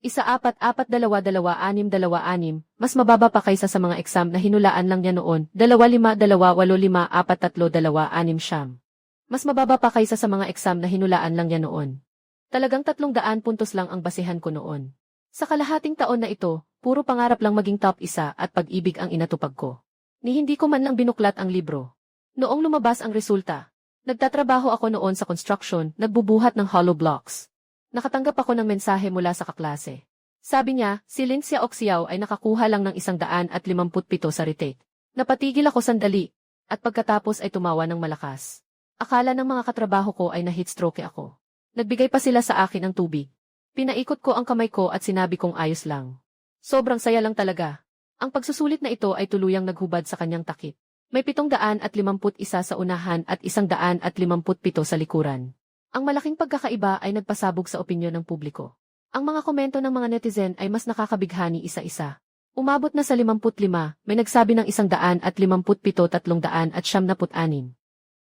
1-4-4-2-2-6-2-6, mas mababa pa kaysa sa mga exam na hinulaan lang niya noon, 2-5-2-8-5-4-2-2-6-. Mas mababa pa kaysa sa mga exam na hinulaan lang niya noon. Talagang 300 puntos lang ang basihan ko noon. Sa kalahating taon na ito, puro pangarap lang maging top 1 at pag-ibig ang inatupag ko. Ni hindi ko man lang binuklat ang libro. Noong lumabas ang resulta, nagtatrabaho ako noon sa construction, nagbubuhat ng hollow blocks. Nakatanggap ako ng mensahe mula sa kaklase. Sabi niya, si Lin Xiaoxiao ay nakakuha lang ng 157 sa retake. Napatigil ako sandali, at pagkatapos ay tumawa ng malakas. Akala ng mga katrabaho ko ay na-heatstroke ako. Nagbigay pa sila sa akin ng tubig. Pinaikot ko ang kamay ko at sinabi kong ayos lang. Sobrang saya lang talaga. Ang pagsusulit na ito ay tuluyang naghubad sa kanyang takip. May 751 sa unahan at 157 sa likuran. Ang malaking pagkakaiba ay nagpasabog sa opinyon ng publiko. Ang mga komento ng mga netizen ay mas nakakabighani isa-isa. Umabot na sa 55, may nagsabi ng 157-356.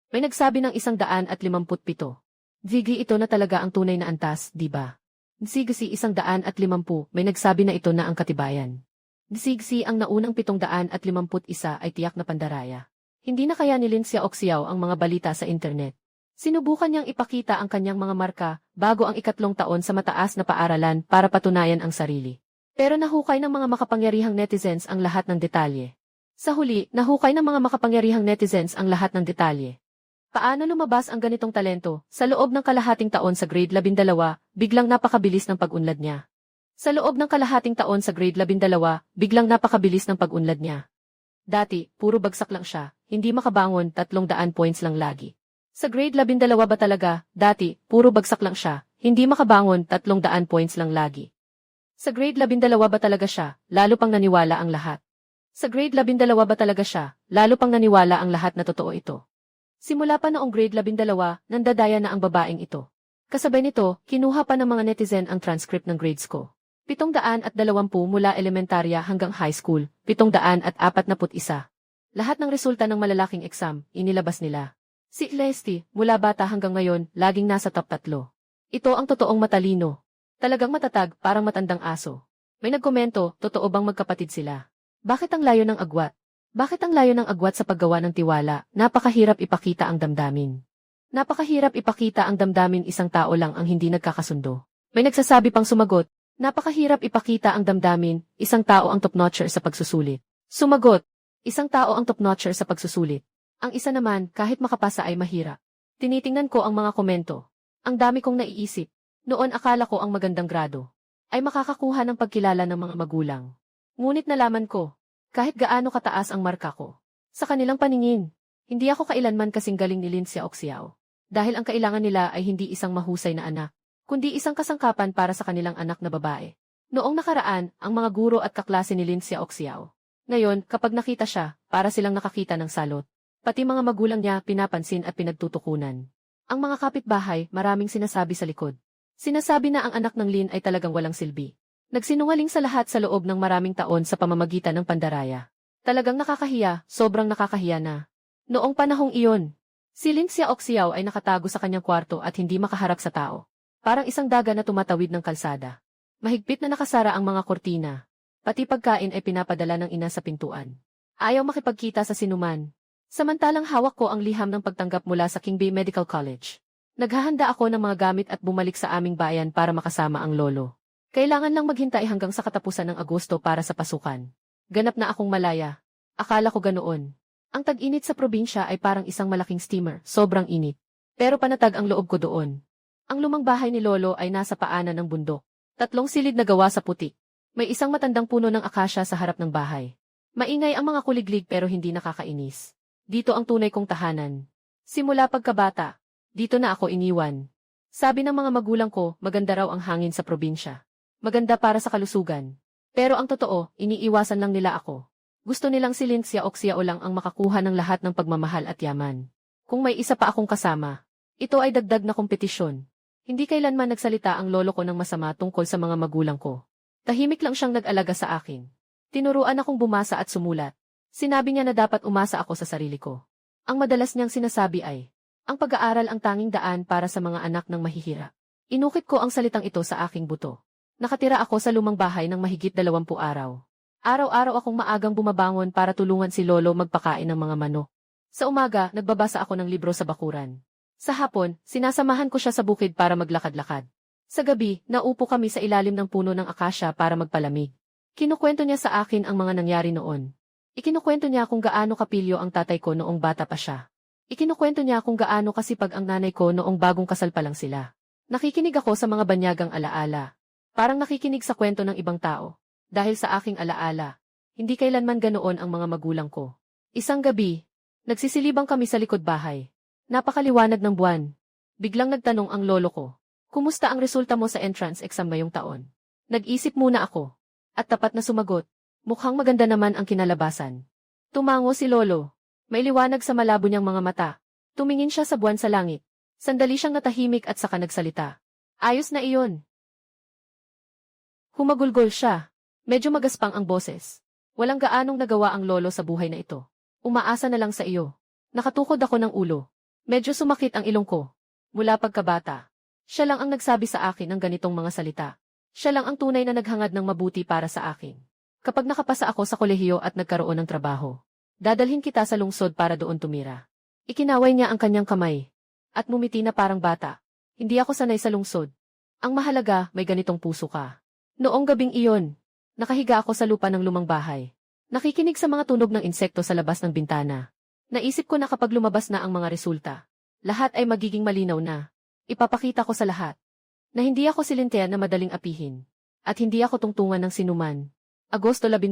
May nagsabi ng 157. Ziggy, ito na talaga ang tunay na antas, di ba? Ziggy 150, may nagsabi na ito na ang katibayan. Ziggy ang naunang 751 ay tiyak na pandaraya. Hindi na kaya ni Lin Xiaoxiao ang mga balita sa internet. Sinubukan niyang ipakita ang kanyang mga marka bago ang 3 taon sa mataas na paaralan para patunayan ang sarili. Pero nahukay ng mga makapangyarihang netizens ang lahat ng detalye. Sa huli, nahukay ng mga makapangyarihang netizens ang lahat ng detalye. Paano lumabas ang ganitong talento? Sa loob ng kalahating taon sa grade 12, biglang napakabilis ng pag-unlad niya. Sa loob ng kalahating taon sa grade 12, biglang napakabilis ng pag-unlad niya. Dati, puro bagsak lang siya, hindi makabangon, 300 points lang lagi. Sa grade 12 ba talaga, dati, puro bagsak lang siya, hindi makabangon 300 points lang lagi. Sa grade 12 ba talaga siya, lalo pang naniwala ang lahat. Sa grade 12 ba talaga siya, lalo pang naniwala ang lahat na totoo ito. Simula pa noong grade 12, nandadaya na ang babaeng ito. Kasabay nito, kinuha pa ng mga netizen ang transcript ng grades ko. 720 mula elementarya hanggang high school, 741. Lahat ng resulta ng malalaking exam, inilabas nila. Si Leslie, mula bata hanggang ngayon, laging nasa top 3. Ito ang totoong matalino. Talagang matatag, parang matandang aso. May nagkomento, totoo bang magkapatid sila? Bakit ang layo ng agwat? Bakit ang layo ng agwat sa paggawa ng tiwala? Napakahirap ipakita ang damdamin. Napakahirap ipakita ang damdamin, isang tao lang ang hindi nagkakasundo. May nagsasabi pang sumagot, napakahirap ipakita ang damdamin, isang tao ang top-notcher sa pagsusulit. Sumagot, isang tao ang top-notcher sa pagsusulit. Ang isa naman, kahit makapasa ay mahirap. Tinitingnan ko ang mga komento. Ang dami kong naiisip. Noon akala ko ang magandang grado ay makakakuha ng pagkilala ng mga magulang. Ngunit nalaman ko, kahit gaano kataas ang marka ko, sa kanilang paningin, hindi ako kailanman kasing galing ni Lin Xiaoxiao. Dahil ang kailangan nila ay hindi isang mahusay na anak, kundi isang kasangkapan para sa kanilang anak na babae. Noong nakaraan, ang mga guro at kaklase ni Lin Xiaoxiao. Ngayon, kapag nakita siya, para silang nakakita ng salot. Pati mga magulang niya pinapansin at pinagtutukunan. Ang mga kapitbahay, maraming sinasabi sa likod. Sinasabi na ang anak ng Lin ay talagang walang silbi. Nagsinungaling sa lahat sa loob ng maraming taon sa pamamagitan ng pandaraya. Talagang nakakahiya, sobrang nakakahiya na. Noong panahong iyon, si Lin Xiaoxiao ay nakatago sa kanyang kwarto at hindi makaharap sa tao. Parang isang daga na tumatawid ng kalsada. Mahigpit na nakasara ang mga kortina. Pati pagkain ay pinapadala ng ina sa pintuan. Ayaw makipagkita sa sinuman. Samantalang hawak ko ang liham ng pagtanggap mula sa King Bay Medical College. Naghahanda ako ng mga gamit at bumalik sa aming bayan para makasama ang lolo. Kailangan lang maghintay hanggang sa katapusan ng Agosto para sa pasukan. Ganap na akong malaya. Akala ko ganoon. Ang tag-init sa probinsya ay parang isang malaking steamer, sobrang init. Pero panatag ang loob ko doon. Ang lumang bahay ni lolo ay nasa paanan ng bundok. 3 silid na gawa sa putik. May isang matandang puno ng akasya sa harap ng bahay. Maingay ang mga kuliglig pero hindi nakakainis. Dito ang tunay kong tahanan. Simula pagkabata, dito na ako iniwan. Sabi ng mga magulang ko, maganda raw ang hangin sa probinsya. Maganda para sa kalusugan. Pero ang totoo, iniiwasan lang nila ako. Gusto nilang si Lin Xiaoxiao lang ang makakuha ng lahat ng pagmamahal at yaman. Kung may isa pa akong kasama, ito ay dagdag na kompetisyon. Hindi kailanman nagsalita ang lolo ko ng masama tungkol sa mga magulang ko. Tahimik lang siyang nag-alaga sa akin. Tinuruan akong bumasa at sumulat. Sinabi niya na dapat umasa ako sa sarili ko. Ang madalas niyang sinasabi ay, ang pag-aaral ang tanging daan para sa mga anak ng mahihirap. Inukit ko ang salitang ito sa aking buto. Nakatira ako sa lumang bahay ng mahigit 20 araw. Araw-araw akong maagang bumabangon para tulungan si lolo magpakain ng mga manok. Sa umaga, nagbabasa ako ng libro sa bakuran. Sa hapon, sinasamahan ko siya sa bukid para maglakad-lakad. Sa gabi, naupo kami sa ilalim ng puno ng akasya para magpalamig. Kinukwento niya sa akin ang mga nangyari noon. Ikinukwento niya kung gaano kapilyo ang tatay ko noong bata pa siya. Ikinukwento niya kung gaano kasipag ang nanay ko noong bagong kasal pa lang sila. Nakikinig ako sa mga banyagang alaala. Parang nakikinig sa kwento ng ibang tao. Dahil sa aking alaala, hindi kailanman ganoon ang mga magulang ko. Isang gabi, nagsisilibang kami sa likod bahay. Napakaliwanag ng buwan. Biglang nagtanong ang lolo ko, kumusta ang resulta mo sa entrance exam ngayong taon? Nag-isip muna ako. At tapat na sumagot, mukhang maganda naman ang kinalabasan. Tumango si lolo. May liwanag sa malabo niyang mga mata. Tumingin siya sa buwan sa langit. Sandali siyang natahimik at saka nagsalita. Ayos na iyon. Humagulgol siya. Medyo magaspang ang boses. Walang gaanong nagawa ang lolo sa buhay na ito. Umaasa na lang sa iyo. Nakatukod ako ng ulo. Medyo sumakit ang ilong ko. Mula pagkabata, siya lang ang nagsabi sa akin ng ganitong mga salita. Siya lang ang tunay na naghangad ng mabuti para sa akin. Kapag nakapasa ako sa kolehiyo at nagkaroon ng trabaho, dadalhin kita sa lungsod para doon tumira. Ikinaway niya ang kanyang kamay. At mumiti na parang bata. Hindi ako sanay sa lungsod. Ang mahalaga, may ganitong puso ka. Noong gabing iyon, nakahiga ako sa lupa ng lumang bahay. Nakikinig sa mga tunog ng insekto sa labas ng bintana. Naisip ko na kapag lumabas na ang mga resulta, lahat ay magiging malinaw na. Ipapakita ko sa lahat na hindi ako silintean na madaling apihin. At hindi ako tungtungan ng sinuman. Agosto 12.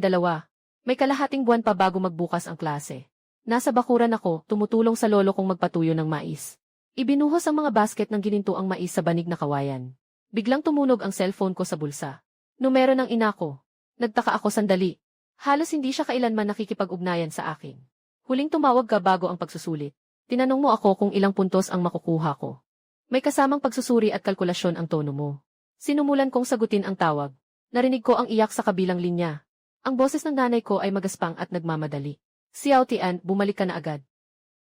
May kalahating buwan pa bago magbukas ang klase. Nasa bakuran ako, tumutulong sa lolo kong magpatuyo ng mais. Ibinuhos ang mga basket ng ginintuang mais sa banig na kawayan. Biglang tumunog ang cellphone ko sa bulsa. Numero ng ina ko. Nagtaka ako sandali. Halos hindi siya kailanman nakikipag-ugnayan sa akin. Huling tumawag ka bago ang pagsusulit. Tinanong mo ako kung ilang puntos ang makukuha ko. May kasamang pagsusuri at kalkulasyon ang tono mo. Sinumulan kong sagutin ang tawag. Narinig ko ang iyak sa kabilang linya. Ang boses ng nanay ko ay magaspang at nagmamadali. Xiao Tian, bumalik ka na agad.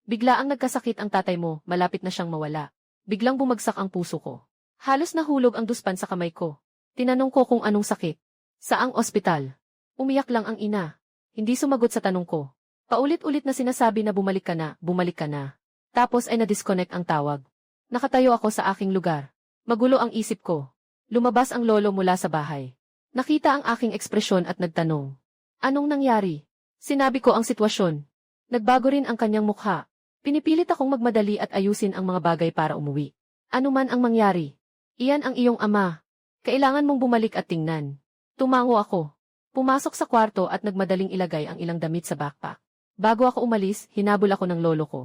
Bigla ang nagkasakit ang tatay mo, malapit na siyang mawala. Biglang bumagsak ang puso ko. Halos nahulog ang duspan sa kamay ko. Tinanong ko kung anong sakit. Saang ospital? Umiyak lang ang ina. Hindi sumagot sa tanong ko. Paulit-ulit na sinasabi na bumalik ka na, bumalik ka na. Tapos ay na-disconnect ang tawag. Nakatayo ako sa aking lugar. Magulo ang isip ko. Lumabas ang lolo mula sa bahay. Nakita ang aking ekspresyon at nagtanong. Anong nangyari? Sinabi ko ang sitwasyon. Nagbago rin ang kanyang mukha. Pinipilit akong magmadali at ayusin ang mga bagay para umuwi. Ano man ang mangyari. Iyan ang iyong ama. Kailangan mong bumalik at tingnan. Tumango ako. Pumasok sa kwarto at nagmadaling ilagay ang ilang damit sa backpack. Bago ako umalis, hinabol ako ng lolo ko.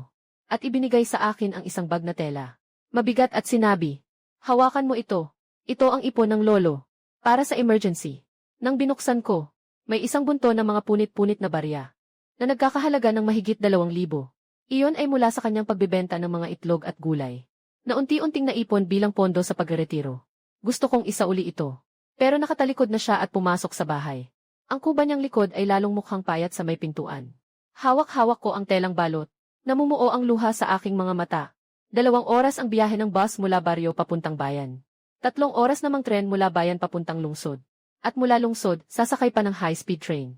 At ibinigay sa akin ang isang bag na tela. Mabigat at sinabi, hawakan mo ito. Ito ang ipon ng lolo. Para sa emergency. Nang binuksan ko, may isang bunto ng mga punit-punit na barya. Na nagkakahalaga ng mahigit 2,000. Iyon ay mula sa kanyang pagbebenta ng mga itlog at gulay. Na unti-unting naipon bilang pondo sa pagreretiro. Gusto kong isauli ito. Pero nakatalikod na siya at pumasok sa bahay. Ang kuba niyang likod ay lalong mukhang payat sa may pintuan. Hawak-hawak ko ang telang balot. Namumuo ang luha sa aking mga mata. 2 oras ang biyahe ng bus mula baryo papuntang bayan. 3 oras namang tren mula bayan papuntang lungsod. At mula lungsod, sasakay pa ng high-speed train.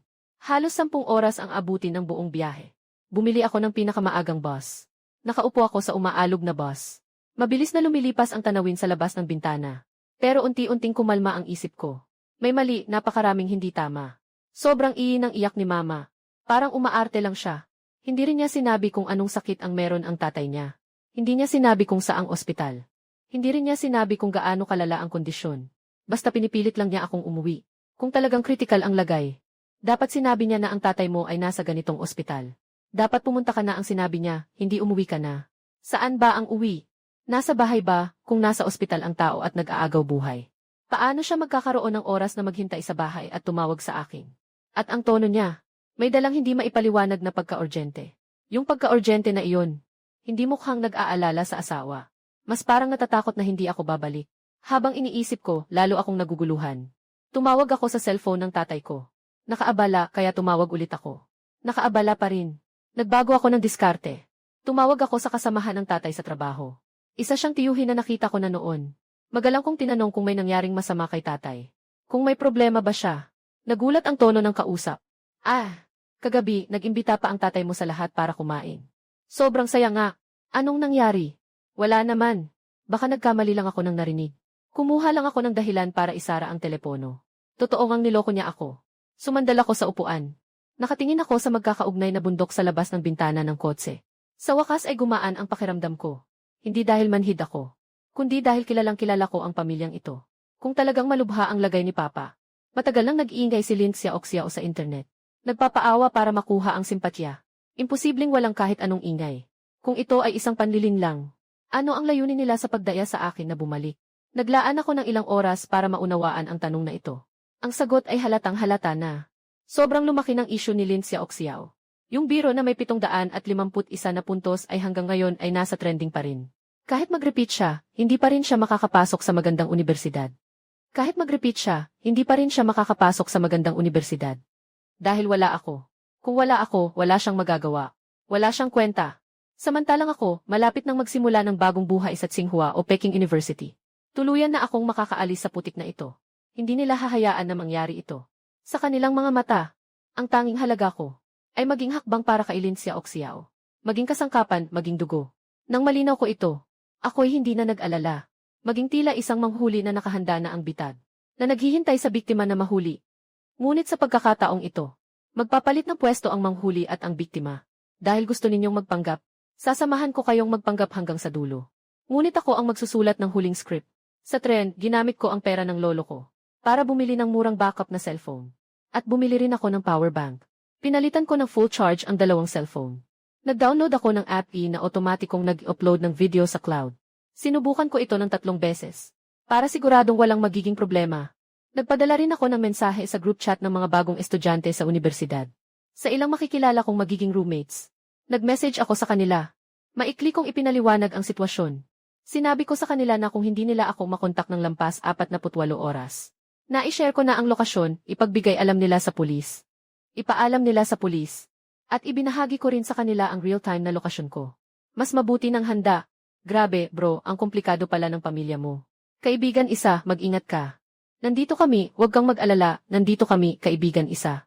Halos 10 oras ang abutin ng buong biyahe. Bumili ako ng pinakamaagang bus. Nakaupo ako sa umaalog na bus. Mabilis na lumilipas ang tanawin sa labas ng bintana. Pero unti-unting kumalma ang isip ko. May mali, napakaraming hindi tama. Sobrang ng iyak ni mama. Parang umaarte lang siya. Hindi rin niya sinabi kung anong sakit ang meron ang tatay niya. Hindi niya sinabi kung saang ospital. Hindi rin niya sinabi kung gaano kalala ang kondisyon. Basta pinipilit lang niya akong umuwi. Kung talagang critical ang lagay. Dapat sinabi niya na ang tatay mo ay nasa ganitong ospital. Dapat pumunta ka na ang sinabi niya, hindi umuwi ka na. Saan ba ang uwi? Nasa bahay ba, kung nasa ospital ang tao at nag-aagaw buhay? Paano siya magkakaroon ng oras na maghintay sa bahay at tumawag sa akin? At ang tono niya, may dalang hindi maipaliwanag na pagka-urgente. Yung pagka-urgente na iyon, hindi mukhang nag-aalala sa asawa. Mas parang natatakot na hindi ako babalik. Habang iniisip ko, lalo akong naguguluhan. Tumawag ako sa cellphone ng tatay ko. Nakaabala, kaya tumawag ulit ako. Nakaabala pa rin. Nagbago ako ng diskarte. Tumawag ako sa kasamahan ng tatay sa trabaho. Isa siyang tiyuhin na nakita ko na noon. Magalang kong tinanong kung may nangyaring masama kay tatay. Kung may problema ba siya. Nagulat ang tono ng kausap. Kagabi, nag-imbita pa ang tatay mo sa lahat para kumain. Sobrang saya nga. Anong nangyari? Wala naman. Baka nagkamali lang ako ng narinig. Kumuha lang ako ng dahilan para isara ang telepono. Totoo ngang niloko niya ako. Sumandal ako sa upuan. Nakatingin ako sa magkakaugnay na bundok sa labas ng bintana ng kotse. Sa wakas ay gumaan ang pakiramdam ko. Hindi dahil manhid ako, kundi dahil kilalang-kilala ko ang pamilyang ito. Kung talagang malubha ang lagay ni Papa. Matagal nang nag-iingay si Lin Xiaoxiao sa internet. Nagpapaawa para makuha ang simpatya. Imposibleng walang kahit anong ingay. Kung ito ay isang panlilin lang, ano ang layunin nila sa pagdaya sa akin na bumalik? Naglaan ako ng ilang oras para maunawaan ang tanong na ito. Ang sagot ay halatang-halata na. Sobrang lumaki ng issue ni Lin Xiaoxiao. Yung biro na may 751 na puntos ay hanggang ngayon ay nasa trending pa rin. Kahit mag-repeat siya, hindi pa rin siya makakapasok sa magandang universidad. Kahit mag-repeat siya, hindi pa rin siya makakapasok sa magandang universidad. Dahil wala ako. Kung wala ako, wala siyang magagawa. Wala siyang kwenta. Samantalang ako, malapit nang magsimula ng bagong buhay sa Tsinghua o Peking University. Tuluyan na akong makakaalis sa putik na ito. Hindi nila hahayaan na mangyari ito. Sa kanilang mga mata, ang tanging halaga ko ay maging hakbang para kay Lin Xiaoxiao. Maging kasangkapan, maging dugo. Nang malinaw ko ito, ako'y hindi na nag-alala. Maging tila isang manghuli na nakahanda na ang bitag, na naghihintay sa biktima na mahuli. Ngunit sa pagkakataong ito, magpapalit ng pwesto ang manghuli at ang biktima. Dahil gusto ninyong magpanggap, sasamahan ko kayong magpanggap hanggang sa dulo. Ngunit ako ang magsusulat ng huling script. Sa tren, ginamit ko ang pera ng lolo ko para bumili ng murang backup na cellphone. At bumili rin ako ng power bank. Pinalitan ko ng full charge ang 2 cellphone. Nag-download ako ng app na otomatikong nag-upload ng video sa cloud. Sinubukan ko ito ng 3 beses. Para siguradong walang magiging problema. Nagpadala rin ako ng mensahe sa group chat ng mga bagong estudyante sa universidad. Sa ilang makikilala kong magiging roommates. Nag-message ako sa kanila. Maikli kong ipinaliwanag ang sitwasyon. Sinabi ko sa kanila na kung hindi nila ako makontak ng lampas 48 oras. Na-i-share ko na ang lokasyon, ipagbigay alam nila sa pulis. Ipaalam nila sa pulis. At ibinahagi ko rin sa kanila ang real-time na lokasyon ko. Mas mabuti ng handa. Grabe, bro, ang komplikado pala ng pamilya mo. Kaibigan isa, mag-ingat ka. Nandito kami, huwag kang mag-alala, nandito kami, kaibigan isa.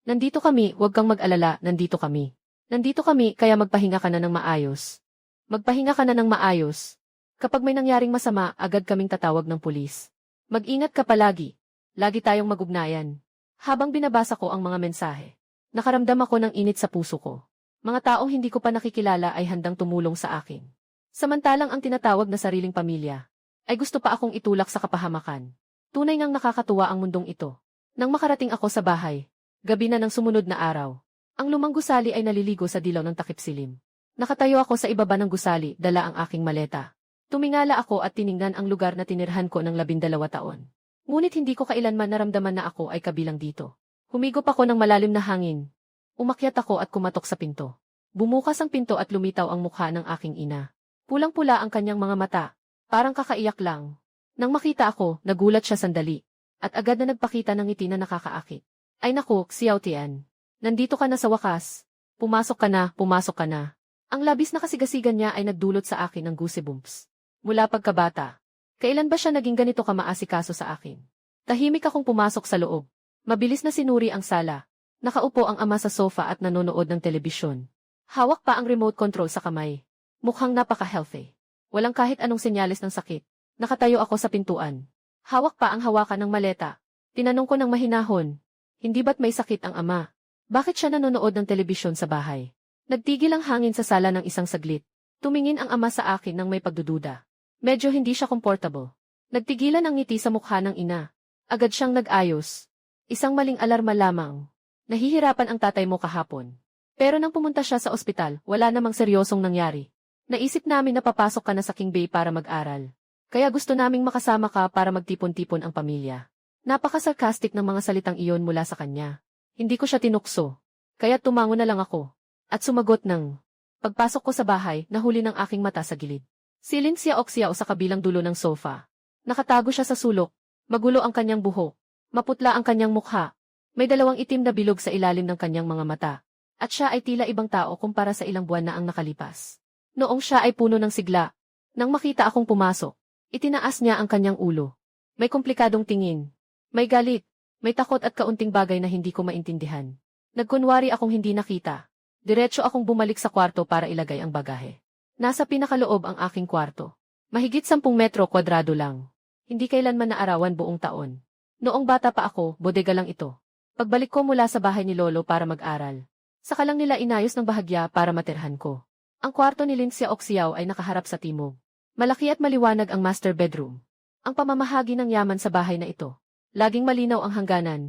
Nandito kami, huwag kang mag-alala, nandito kami. Nandito kami, kaya magpahinga ka na ng maayos. Magpahinga ka na ng maayos. Kapag may nangyaring masama, agad kaming tatawag ng pulis. Mag-ingat ka palagi. Lagi tayong magugnayan. Habang binabasa ko ang mga mensahe, nakaramdam ako ng init sa puso ko. Mga taong hindi ko pa nakikilala ay handang tumulong sa akin. Samantalang ang tinatawag na sariling pamilya, ay gusto pa akong itulak sa kapahamakan. Tunay ngang nakakatuwa ang mundong ito. Nang makarating ako sa bahay, gabi na ng sumunod na araw, ang lumang gusali ay naliligo sa dilaw ng takip silim. Nakatayo ako sa ibaba ng gusali, dala ang aking maleta. Tumingala ako at tiningnan ang lugar na tinirhan ko ng 12 taon. Ngunit hindi ko kailanman naramdaman na ako ay kabilang dito. Humigop ako ng malalim na hangin. Umakyat ako at kumatok sa pinto. Bumukas ang pinto at lumitaw ang mukha ng aking ina. Pulang-pula ang kanyang mga mata. Parang kakaiyak lang. Nang makita ako, nagulat siya sandali. At agad na nagpakita ng ngiti na nakakaakit. Ay naku, Xiao Tian. Nandito ka na sa wakas. Pumasok ka na. Ang labis na kasigasigan niya ay nagdulot sa akin ng goosebumps. Mula pagkabata. Kailan ba siya naging ganito kamaasikaso sa akin? Tahimik akong pumasok sa loob. Mabilis na sinuri ang sala. Nakaupo ang ama sa sofa at nanonood ng telebisyon. Hawak pa ang remote control sa kamay. Mukhang napaka-healthy. Walang kahit anong senyales ng sakit. Nakatayo ako sa pintuan. Hawak pa ang hawakan ng maleta. Tinanong ko ng mahinahon. Hindi ba't may sakit ang ama? Bakit siya nanonood ng telebisyon sa bahay? Nagtigil ang hangin sa sala ng isang saglit. Tumingin ang ama sa akin ng may pagdududa. Medyo hindi siya comfortable. Nagtigilan ang ngiti sa mukha ng ina. Agad siyang nag-ayos. Isang maling alarma lamang. Nahihirapan ang tatay mo kahapon. Pero nang pumunta siya sa ospital, wala namang seryosong nangyari. Naisip namin na papasok ka na sa King Bay para mag-aral. Kaya gusto naming makasama ka para magtipon-tipon ang pamilya. Napaka-sarcastic ng mga salitang iyon mula sa kanya. Hindi ko siya tinukso. Kaya tumango na lang ako. At sumagot ng, pagpasok ko sa bahay, nahuli ng aking mata sa gilid. Silin siya Oxiao sa kabilang dulo ng sofa. Nakatago siya sa sulok. Magulo ang kanyang buhok. Maputla ang kanyang mukha. May 2 itim na bilog sa ilalim ng kanyang mga mata. At siya ay tila ibang tao kumpara sa ilang buwan na ang nakalipas. Noong siya ay puno ng sigla. Nang makita akong pumasok, itinaas niya ang kanyang ulo. May komplikadong tingin. May galit. May takot at kaunting bagay na hindi ko maintindihan. Nagkunwari akong hindi nakita. Diretso akong bumalik sa kwarto para ilagay ang bagahe. Nasa pinakaloob ang aking kwarto. Mahigit 10 metro kwadrado lang. Hindi kailanman naarawan buong taon. Noong bata pa ako, bodega lang ito. Pagbalik ko mula sa bahay ni Lolo para mag-aral, saka lang nila inayos ng bahagya para matirhan ko. Ang kwarto ni Lindsay Oxiao ay nakaharap sa timog. Malaki at maliwanag ang master bedroom. Ang pamamahagi ng yaman sa bahay na ito. Laging malinaw ang hangganan.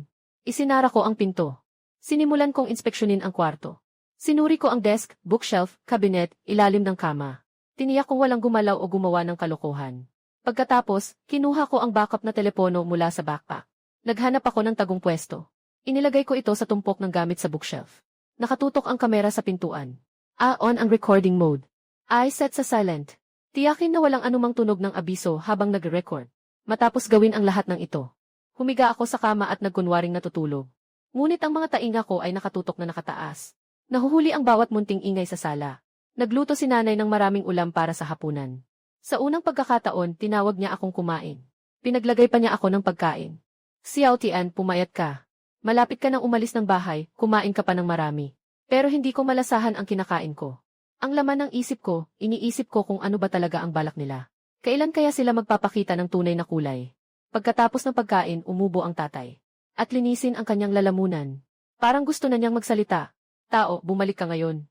Isinara ko ang pinto. Sinimulan kong inspeksyonin ang kwarto. Sinuri ko ang desk, bookshelf, cabinet, ilalim ng kama. Tiniyak kong walang gumalaw o gumawa ng kalokohan. Pagkatapos, kinuha ko ang backup na telepono mula sa backpack. Naghanap ako ng tagong pwesto. Inilagay ko ito sa tumpok ng gamit sa bookshelf. Nakatutok ang kamera sa pintuan. On ang recording mode. I set sa silent. Tiyakin na walang anumang tunog ng abiso habang nag-record. Matapos gawin ang lahat ng ito, humiga ako sa kama at nagkunwaring natutulog. Ngunit ang mga tainga ko ay nakatutok na nakataas. Nahuhuli ang bawat munting ingay sa sala. Nagluto si nanay ng maraming ulam para sa hapunan. Sa unang pagkakataon, tinawag niya akong kumain. Pinaglagay pa niya ako ng pagkain. Xiao Tian, pumayat ka. Malapit ka nang umalis ng bahay, kumain ka pa ng marami. Pero hindi ko malasahan ang kinakain ko. Ang laman ng isip ko, iniisip ko kung ano ba talaga ang balak nila. Kailan kaya sila magpapakita ng tunay na kulay? Pagkatapos ng pagkain, umubo ang tatay. At linisin ang kanyang lalamunan. Parang gusto na niyang magsalita. Tao, bumalik ka ngayon.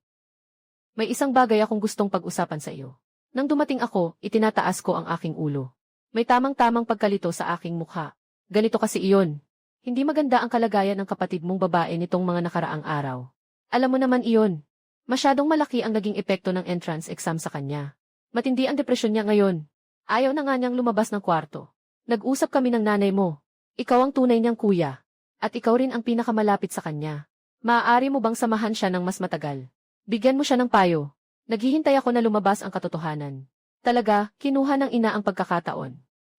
May isang bagay akong gustong pag-usapan sa iyo. Nang dumating ako, itinataas ko ang aking ulo. May tamang-tamang pagkalito sa aking mukha. Ganito kasi iyon. Hindi maganda ang kalagayan ng kapatid mong babae nitong mga nakaraang araw. Alam mo naman iyon. Masyadong malaki ang naging epekto ng entrance exam sa kanya. Matindi ang depresyon niya ngayon. Ayaw na nga niyang lumabas ng kwarto. Nag-usap kami ng nanay mo. Ikaw ang tunay niyang kuya. At ikaw rin ang pinakamalapit sa kanya. Maaari mo bang samahan siya ng mas matagal? Bigyan mo siya ng payo. Naghihintay ako na lumabas ang katotohanan. Talaga, kinuha ng ina ang pagkakataon.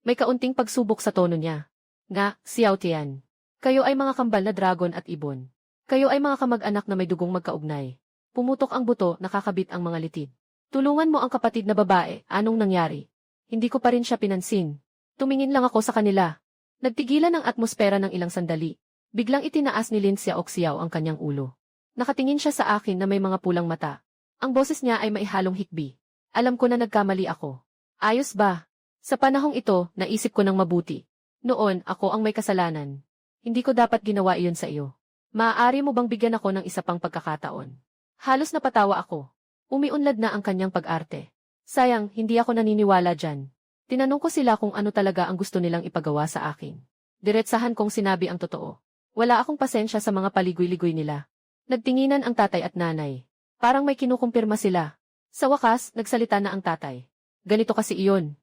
May kaunting pagsubok sa tono niya. Nga, Xiao Tian. Kayo ay mga kambal na dragon at ibon. Kayo ay mga kamag-anak na may dugong magkaugnay. Pumutok ang buto, nakakabit ang mga litid. Tulungan mo ang kapatid na babae, anong nangyari? Hindi ko pa rin siya pinansin. Tumingin lang ako sa kanila. Nagtigilan ang atmosfera ng ilang sandali. Biglang itinaas ni Lin Xiaoxiao ang kanyang ulo. Nakatingin siya sa akin na may mga pulang mata. Ang boses niya ay maihalong hikbi. Alam ko na nagkamali ako. Ayos ba? Sa panahong ito, naisip ko ng mabuti. Noon, ako ang may kasalanan. Hindi ko dapat ginawa iyon sa iyo. Maaari mo bang bigyan ako ng isa pang pagkakataon? Halos napatawa ako. Umiunlad na ang kanyang pag-arte. Sayang, hindi ako naniniwala dyan. Tinanong ko sila kung ano talaga ang gusto nilang ipagawa sa akin. Diretsahan kong sinabi ang totoo. Wala akong pasensya sa mga paligoy-ligoy nila. Nagtinginan ang tatay at nanay. Parang may kinukumpirma sila. Sa wakas, nagsalita na ang tatay. Ganito kasi iyon.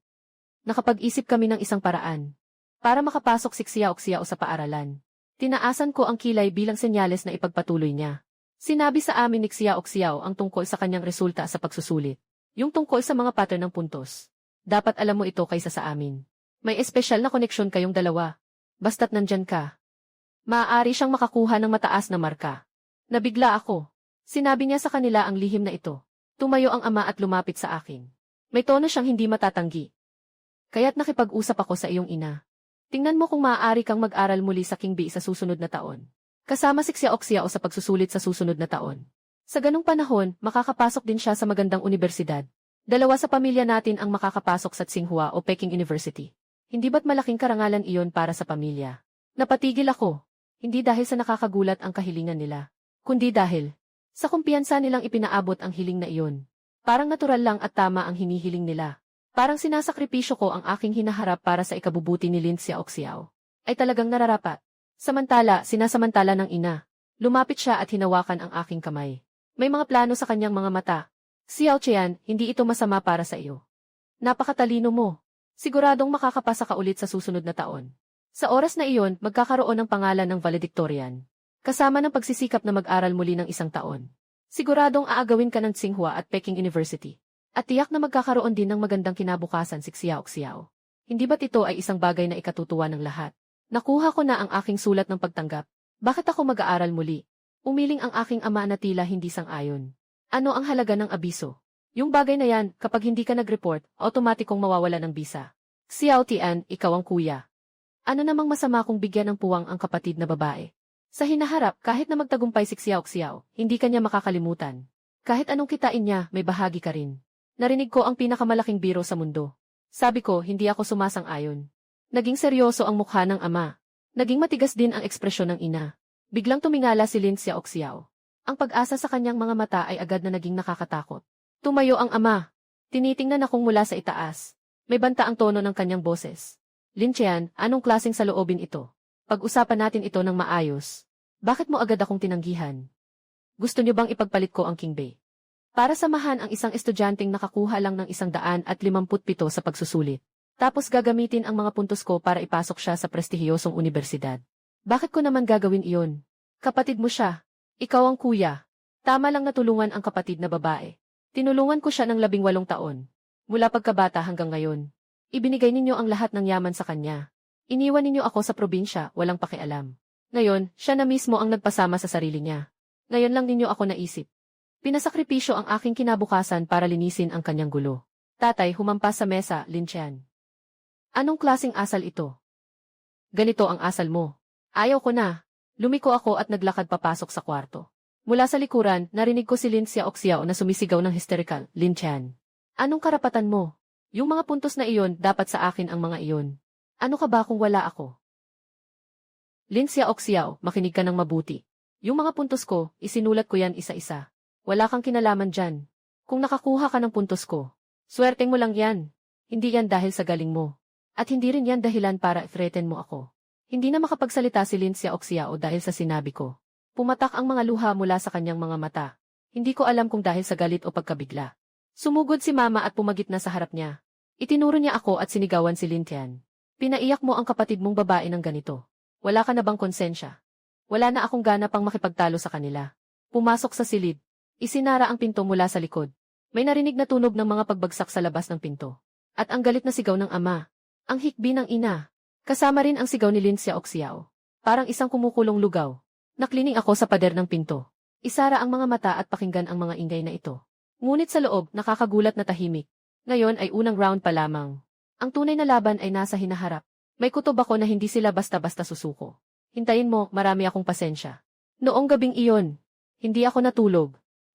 Nakapag-isip kami ng isang paraan. Para makapasok si Xiaoxiao sa paaralan. Tinaasan ko ang kilay bilang senyales na ipagpatuloy niya. Sinabi sa amin ni Xiaoxiao ang tungkol sa kanyang resulta sa pagsusulit. Yung tungkol sa mga pattern ng puntos. Dapat alam mo ito kaysa sa amin. May espesyal na koneksyon kayong dalawa. Basta't nandyan ka. Maaari siyang makakuha ng mataas na marka. Nabigla ako. Sinabi niya sa kanila ang lihim na ito. Tumayo ang ama at lumapit sa akin. May tono siyang hindi matatanggi. Kaya't nakipag-usap ako sa iyong ina. Tingnan mo kung maaari kang mag-aral muli sa King Bi sa susunod na taon. Kasama si Xiaoxiao sa pagsusulit sa susunod na taon. Sa ganung panahon, makakapasok din siya sa magandang universidad. Dalawa sa pamilya natin ang makakapasok sa Tsinghua o Peking University. Hindi ba't malaking karangalan iyon para sa pamilya? Napatigil ako. Hindi dahil sa nakakagulat ang kahilingan nila, kundi dahil sa kumpiyansa nilang ipinaabot ang hiling na iyon. Parang natural lang at tama ang hinihiling nila. Parang sinasakripisyo ko ang aking hinaharap para sa ikabubuti ni Lin Xiaoxiao. Ay talagang nararapat. Samantala, sinasamantala ng ina. Lumapit siya at hinawakan ang aking kamay. May mga plano sa kanyang mga mata. Xiao Qian, hindi ito masama para sa iyo. Napakatalino mo. Siguradong makakapasa ka ulit sa susunod na taon. Sa oras na iyon, magkakaroon ng pangalan ng valedictorian. Kasama ng pagsisikap na mag-aral muli ng isang taon. Siguradong aagawin ka ng Tsinghua at Peking University. At tiyak na magkakaroon din ng magandang kinabukasan si Xiaoxiao. Hindi ba't ito ay isang bagay na ikatutuwa ng lahat? Nakuha ko na ang aking sulat ng pagtanggap. Bakit ako mag-aaral muli? Umiling ang aking ama na tila hindi sang-ayon. Ano ang halaga ng abiso? Yung bagay na yan, kapag hindi ka nag-report, automatikong mawawala ng bisa. Xiao Tian, ikaw ang kuya. Ano namang masama kung bigyan ng puwang ang kapatid na babae? Sa hinaharap, kahit na magtagumpay si Xiaoxiao, hindi kanya makakalimutan. Kahit anong kitain niya, may bahagi ka rin. Narinig ko ang pinakamalaking biro sa mundo. Sabi ko, hindi ako sumasang-ayon. Naging seryoso ang mukha ng ama. Naging matigas din ang ekspresyon ng ina. Biglang tumingala si Lin Xiaoxiao. Ang pag-asa sa kanyang mga mata ay agad na naging nakakatakot. Tumayo ang ama. Tinitingnan akong mula sa itaas. May banta ang tono ng kanyang boses. Lin Qian, anong klaseng saloobin ito? Pag-usapan natin ito ng maayos. Bakit mo agad akong tinanggihan? Gusto niyo bang ipagpalit ko ang King Bei? Para samahan ang isang estudyanteng nakakuha lang ng 157 sa pagsusulit. Tapos gagamitin ang mga puntos ko para ipasok siya sa prestihiyosong universidad. Bakit ko naman gagawin iyon? Kapatid mo siya. Ikaw ang kuya. Tama lang natulungan ang kapatid na babae. Tinulungan ko siya ng 18 taon. Mula pagkabata hanggang ngayon. Ibinigay ninyo ang lahat ng yaman sa kanya. Iniwan ninyo ako sa probinsya, walang pakialam. Ngayon, siya na mismo ang nagpasama sa sarili niya. Ngayon lang ninyo ako naisip. Pinasakripisyo ang aking kinabukasan para linisin ang kanyang gulo. Tatay, humampas sa mesa, Lin Qian. Anong klaseng asal ito? Ganito ang asal mo. Ayaw ko na. Lumiko ako at naglakad papasok sa kwarto. Mula sa likuran, narinig ko si Lin Xiaoxiao na sumisigaw ng hysterical, Lin Qian. Anong karapatan mo? Yung mga puntos na iyon, dapat sa akin ang mga iyon. Ano ka ba kung wala ako? Lin Xiaoxiao, makinig ka ng mabuti. Yung mga puntos ko, isinulat ko yan isa-isa. Wala kang kinalaman dyan. Kung nakakuha ka ng puntos ko, swerteng mo lang yan. Hindi yan dahil sa galing mo. At hindi rin yan dahilan para threaten mo ako. Hindi na makapagsalita si Lin Xiaoxiao dahil sa sinabi ko. Pumatak ang mga luha mula sa kanyang mga mata. Hindi ko alam kung dahil sa galit o pagkabigla. Sumugod si Mama at pumagit na sa harap niya. Itinuro niya ako at sinigawan si Lintian. Pinaiyak mo ang kapatid mong babae ng ganito. Wala ka na bang konsensya? Wala na akong gana pang makipagtalo sa kanila. Pumasok sa silid. Isinara ang pinto mula sa likod. May narinig na tunog ng mga pagbagsak sa labas ng pinto. At ang galit na sigaw ng ama. Ang hikbi ng ina. Kasama rin ang sigaw ni Lin Xiaoxiao. Parang isang kumukulong lugaw. Naklining ako sa pader ng pinto. Isara ang mga mata at pakinggan ang mga ingay na ito. Ngunit sa loob, nakakagulat na tahimik. Ngayon ay unang round pa lamang. Ang tunay na laban ay nasa hinaharap. May kutob ako na hindi sila basta-basta susuko. Hintayin mo, marami akong pasensya. Noong gabing iyon, hindi ako natulog.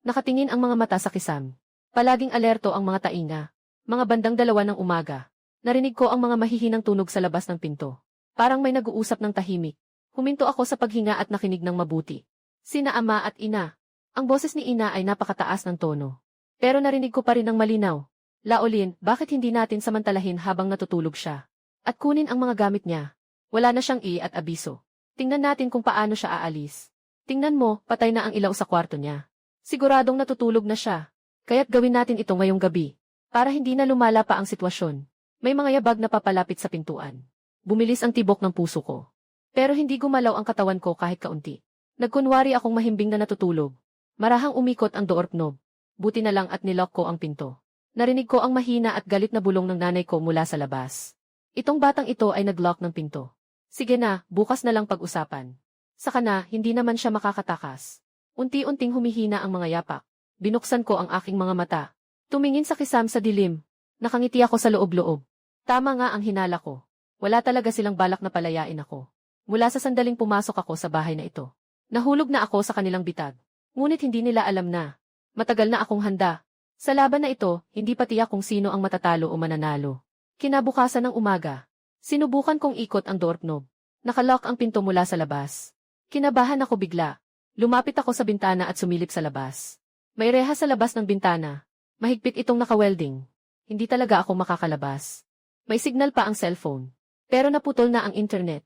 Nakatingin ang mga mata sa kisam. Palaging alerto ang mga tainga. Mga bandang 2 ng umaga. Narinig ko ang mga mahihinang tunog sa labas ng pinto. Parang may nag-uusap ng tahimik. Huminto ako sa paghinga at nakinig ng mabuti. Sina ama at ina. Ang boses ni ina ay napakataas ng tono. Pero narinig ko pa rin ng malinaw. Laolin, bakit hindi natin samantalahin habang natutulog siya? At kunin ang mga gamit niya. Wala na siyang at abiso. Tingnan natin kung paano siya aalis. Tingnan mo, patay na ang ilaw sa kwarto niya. Siguradong natutulog na siya. Kaya't gawin natin ito ngayong gabi. Para hindi na lumala pa ang sitwasyon. May mga yabag na papalapit sa pintuan. Bumilis ang tibok ng puso ko. Pero hindi gumalaw ang katawan ko kahit kaunti. Nagkunwari akong mahimbing na natutulog. Marahang umikot ang doorknob. Buti na lang at nilock ko ang pinto. Narinig ko ang mahina at galit na bulong ng nanay ko mula sa labas. Itong batang ito ay naglock ng pinto. Sige na, bukas na lang pag-usapan. Saka na, hindi naman siya makakatakas. Unti-unting humihina ang mga yapak. Binuksan ko ang aking mga mata. Tumingin sa kisam sa dilim. Nakangiti ako sa loob-loob. Tama nga ang hinala ko. Wala talaga silang balak na palayain ako. Mula sa sandaling pumasok ako sa bahay na ito. Nahulog na ako sa kanilang bitag. Ngunit hindi nila alam na. Matagal na akong handa. Sa laban na ito, hindi pa tiyak kung sino ang matatalo o mananalo. Kinabukasan ng umaga. Sinubukan kong ikot ang doorknob. Nakalock ang pinto mula sa labas. Kinabahan ako bigla. Lumapit ako sa bintana at sumilip sa labas. May reha sa labas ng bintana. Mahigpit itong naka-welding. Hindi talaga ako makakalabas. May signal pa ang cellphone. Pero naputol na ang internet.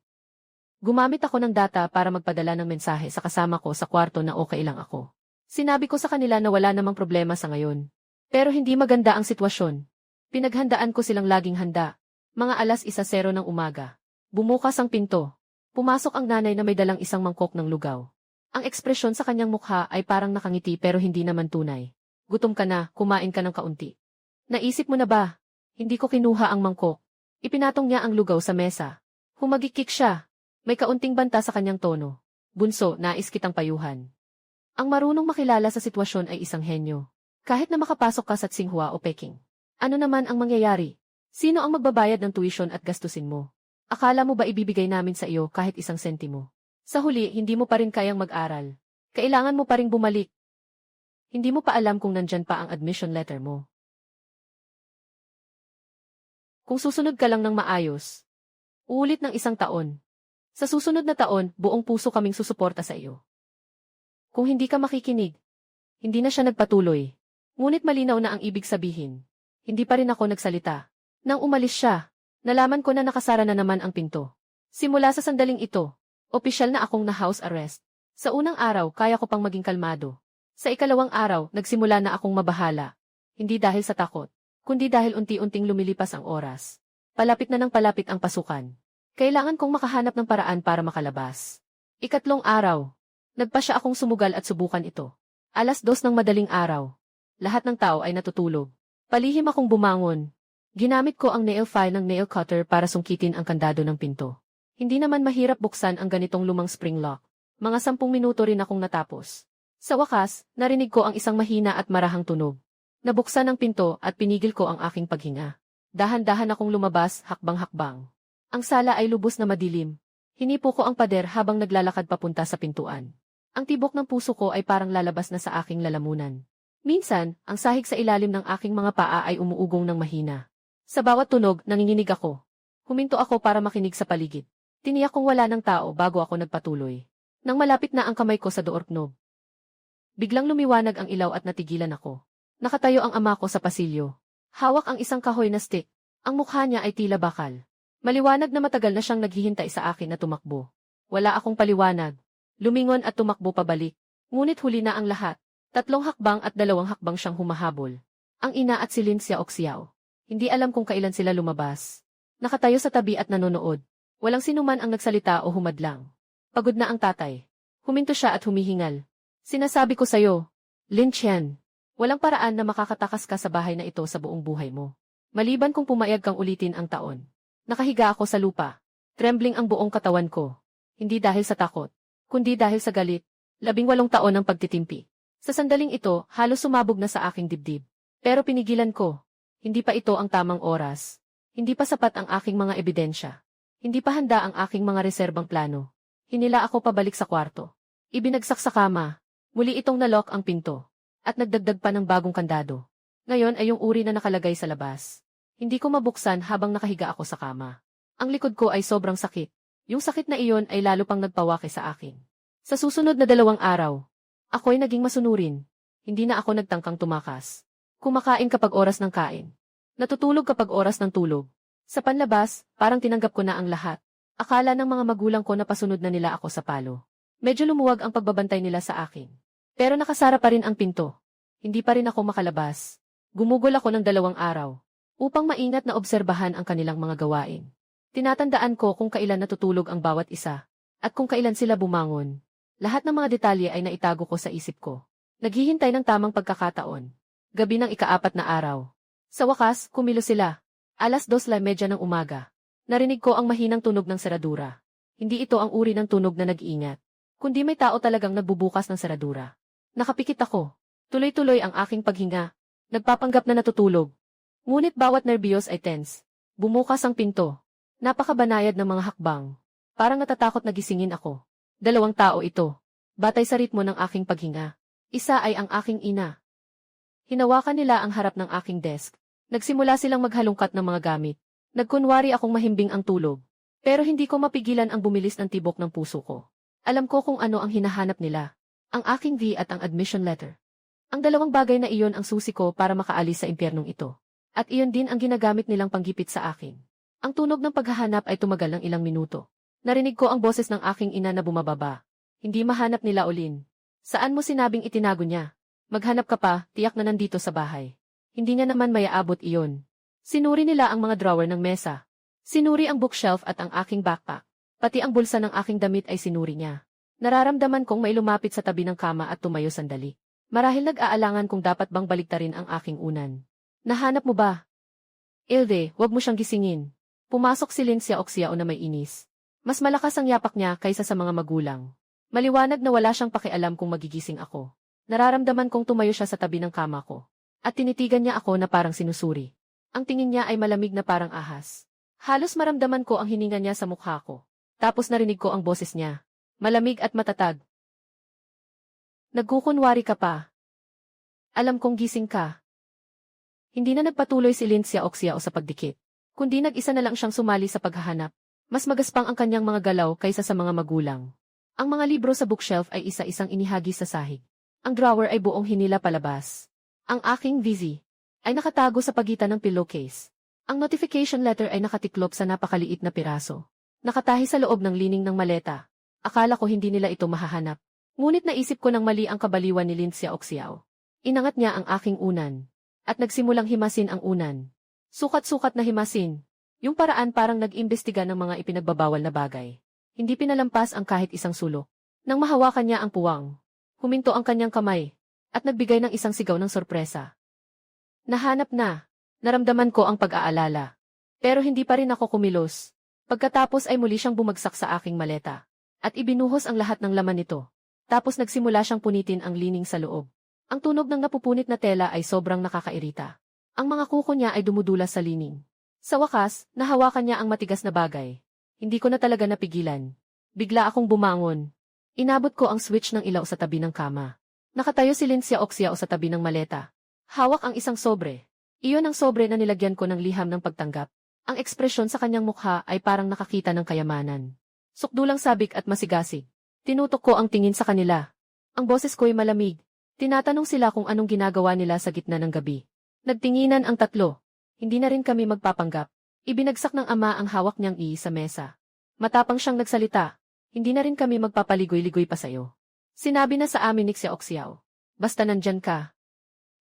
Gumamit ako ng data para magpadala ng mensahe sa kasama ko sa kwarto na okay lang ako. Sinabi ko sa kanila na wala namang problema sa ngayon. Pero hindi maganda ang sitwasyon. Pinaghandaan ko silang laging handa. Mga 1:00 ng umaga. Bumukas ang pinto. Pumasok ang nanay na may dalang isang mangkok ng lugaw. Ang ekspresyon sa kanyang mukha ay parang nakangiti pero hindi naman tunay. Gutom ka na, kumain ka ng kaunti. Naisip mo na ba? Hindi ko kinuha ang mangkok. Ipinatong niya ang lugaw sa mesa. Humagikik siya. May kaunting banta sa kanyang tono. Bunso, nais kitang payuhan. Ang marunong makilala sa sitwasyon ay isang henyo. Kahit na makapasok ka sa Tsinghua o Peking. Ano naman ang mangyayari? Sino ang magbabayad ng tuition at gastusin mo? Akala mo ba ibibigay namin sa iyo kahit 1 sentimo? Sa huli, hindi mo pa rin kayang mag-aral. Kailangan mo pa rin bumalik. Hindi mo pa alam kung nandyan pa ang admission letter mo. Kung susunod ka lang ng maayos, uulit ng 1 taon. Sa susunod na taon, buong puso kaming susuporta sa iyo. Kung hindi ka makikinig, hindi na siya nagpatuloy. Ngunit malinaw na ang ibig sabihin. Hindi pa rin ako nagsalita. Nang umalis siya, nalaman ko na nakasara na naman ang pinto. Simula sa sandaling ito, opisyal na akong na house arrest. Sa unang araw, kaya ko pang maging kalmado. Sa ikalawang araw, nagsimula na akong mabahala. Hindi dahil sa takot, kundi dahil unti-unting lumilipas ang oras. Palapit na ng palapit ang pasukan. Kailangan kong makahanap ng paraan para makalabas. Ikatlong araw, nagpasya akong sumugal at subukan ito. 2:00 ng madaling araw. Lahat ng tao ay natutulog. Palihim akong bumangon. Ginamit ko ang nail file ng nail cutter para sungkitin ang kandado ng pinto. Hindi naman mahirap buksan ang ganitong lumang spring lock. Mga 10 minuto rin akong natapos. Sa wakas, narinig ko ang isang mahina at marahang tunog. Nabuksan ang pinto at pinigil ko ang aking paghinga. Dahan-dahan akong lumabas, hakbang-hakbang. Ang sala ay lubos na madilim. Hinipo ko ang pader habang naglalakad papunta sa pintuan. Ang tibok ng puso ko ay parang lalabas na sa aking lalamunan. Minsan, ang sahig sa ilalim ng aking mga paa ay umuugong ng mahina. Sa bawat tunog, nanginginig ako. Huminto ako para makinig sa paligid. Tiniyak kong wala ng tao bago ako nagpatuloy. Nang malapit na ang kamay ko sa doorknob, biglang lumiwanag ang ilaw at natigilan ako. Nakatayo ang ama ko sa pasilyo. Hawak ang isang kahoy na stick. Ang mukha niya ay tila bakal. Maliwanag na matagal na siyang naghihintay sa akin na tumakbo. Wala akong paliwanag. Lumingon at tumakbo pabalik. Ngunit huli na ang lahat. 3 hakbang at 2 hakbang siyang humahabol. Ang ina at si Lin Xiaoxiao. Hindi alam kung kailan sila lumabas. Nakatayo sa tabi at nanonood. Walang sinuman ang nagsalita o humadlang. Pagod na ang tatay. Huminto siya at humihingal. Sinasabi ko sa'yo, Lin Qian, walang paraan na makakatakas ka sa bahay na ito sa buong buhay mo. Maliban kung pumayag kang ulitin ang taon. Nakahiga ako sa lupa. Trembling ang buong katawan ko. Hindi dahil sa takot, kundi dahil sa galit. 18 taon ng pagtitimpi. Sa sandaling ito, halos sumabog na sa aking dibdib. Pero pinigilan ko. Hindi pa ito ang tamang oras. Hindi pa sapat ang aking mga ebidensya. Hindi pa handa ang aking mga reserbang plano. Hinila ako pabalik sa kwarto. Ibinagsak sa kama. Muli itong nalock ang pinto. At nagdagdag pa ng bagong kandado. Ngayon ay yung uri na nakalagay sa labas. Hindi ko mabuksan habang nakahiga ako sa kama. Ang likod ko ay sobrang sakit. Yung sakit na iyon ay lalo pang nagpawaki sa akin. Sa susunod na 2 araw, ako'y naging masunurin. Hindi na ako nagtangkang tumakas. Kumakain kapag oras ng kain. Natutulog kapag oras ng tulog. Sa panlabas, parang tinanggap ko na ang lahat. Akala ng mga magulang ko na pasunod na nila ako sa palo. Medyo lumuwag ang pagbabantay nila sa akin. Pero nakasara pa rin ang pinto. Hindi pa rin ako makalabas. Gumugol ako ng 2 araw. Upang maingat na obserbahan ang kanilang mga gawain. Tinatandaan ko kung kailan natutulog ang bawat isa. At kung kailan sila bumangon. Lahat ng mga detalye ay naitago ko sa isip ko. Naghihintay ng tamang pagkakataon. Gabi ng ika-4 na araw. Sa wakas, kumilos sila. 2:30 ng umaga. Narinig ko ang mahinang tunog ng seradura. Hindi ito ang uri ng tunog na nag-iingat. Kundi may tao talagang nagbubukas ng seradura. Nakapikit ako. Tuloy-tuloy ang aking paghinga. Nagpapanggap na natutulog. Ngunit bawat nerbiyos ay tense. Bumukas ang pinto. Napakabanayad ng mga hakbang. Parang natatakot na gisingin ako. 2 tao ito. Batay sa ritmo ng aking paghinga. Isa ay ang aking ina. Hinawakan nila ang harap ng aking desk. Nagsimula silang maghalungkat ng mga gamit. Nagkunwari akong mahimbing ang tulog. Pero hindi ko mapigilan ang bumilis ng tibok ng puso ko. Alam ko kung ano ang hinahanap nila. Ang aking V at ang admission letter. Ang 2 bagay na iyon ang susi ko para makaalis sa impyernong ito. At iyon din ang ginagamit nilang panggipit sa akin. Ang tunog ng paghahanap ay tumagal ng ilang minuto. Narinig ko ang boses ng aking ina na bumababa. Hindi mahanap nila Olin. Saan mo sinabing itinago niya? Maghanap ka pa, tiyak na nandito sa bahay. Hindi niya naman mayaabot iyon. Sinuri nila ang mga drawer ng mesa. Sinuri ang bookshelf at ang aking backpack. Pati ang bulsa ng aking damit ay sinuri niya. Nararamdaman kong may lumapit sa tabi ng kama at tumayo sandali. Marahil nag-aalangan kung dapat bang baliktarin ang aking unan. Nahanap mo ba? Ilde, wag mo siyang gisingin. Pumasok si Lin Xiaoxiao na may inis. Mas malakas ang yapak niya kaysa sa mga magulang. Maliwanag na wala siyang pakialam kung magigising ako. Nararamdaman kong tumayo siya sa tabi ng kama ko. At tinitigan niya ako na parang sinusuri. Ang tingin niya ay malamig na parang ahas. Halos maramdaman ko ang hininga niya sa mukha ko. Tapos narinig ko ang boses niya. Malamig at matatag. Nagkukunwari ka pa. Alam kong gising ka. Hindi na nagpatuloy si Lin Xiaoxiao sa pagdikit. Kundi nag-isa na lang siyang sumali sa paghahanap. Mas magaspang ang kanyang mga galaw kaysa sa mga magulang. Ang mga libro sa bookshelf ay isa-isang inihagis sa sahig. Ang drawer ay buong hinila palabas. Ang aking VZ ay nakatago sa pagitan ng pillowcase. Ang notification letter ay nakatiklop sa napakaliit na piraso. Nakatahi sa loob ng lining ng maleta. Akala ko hindi nila ito mahahanap. Ngunit naisip ko ng mali ang kabaliwan ni Lin Xiaoxiao. Inangat niya ang aking unan. At nagsimulang himasin ang unan. Sukat-sukat na himasin. Yung paraan parang nag-imbestiga ng mga ipinagbabawal na bagay. Hindi pinalampas ang kahit isang sulok. Nang mahawakan niya ang puwang. Huminto ang kanyang kamay. At nagbigay ng isang sigaw ng sorpresa. Nahanap na. Naramdaman ko ang pag-aalala. Pero hindi pa rin ako kumilos. Pagkatapos ay muli siyang bumagsak sa aking maleta. At ibinuhos ang lahat ng laman nito. Tapos nagsimula siyang punitin ang lining sa loob. Ang tunog ng napupunit na tela ay sobrang nakakairita. Ang mga kuko niya ay dumudulas sa lining. Sa wakas, nahawakan niya ang matigas na bagay. Hindi ko na talaga napigilan. Bigla akong bumangon. Inabot ko ang switch ng ilaw sa tabi ng kama. Nakatayo si Lin Xiaoxiao sa tabi ng maleta. Hawak ang isang sobre. Iyon ang sobre na nilagyan ko ng liham ng pagtanggap. Ang ekspresyon sa kanyang mukha ay parang nakakita ng kayamanan. Sukdulang sabik at masigasig. Tinutok ko ang tingin sa kanila. Ang boses ko'y malamig. Tinatanong sila kung anong ginagawa nila sa gitna ng gabi. Nagtinginan ang tatlo. Hindi na rin kami magpapanggap. Ibinagsak ng ama ang hawak niyang sa mesa. Matapang siyang nagsalita. Hindi na rin kami magpapaligoy-ligoy pa sa'yo. Sinabi na sa amin ni Xiaoxiao. Basta nandyan ka.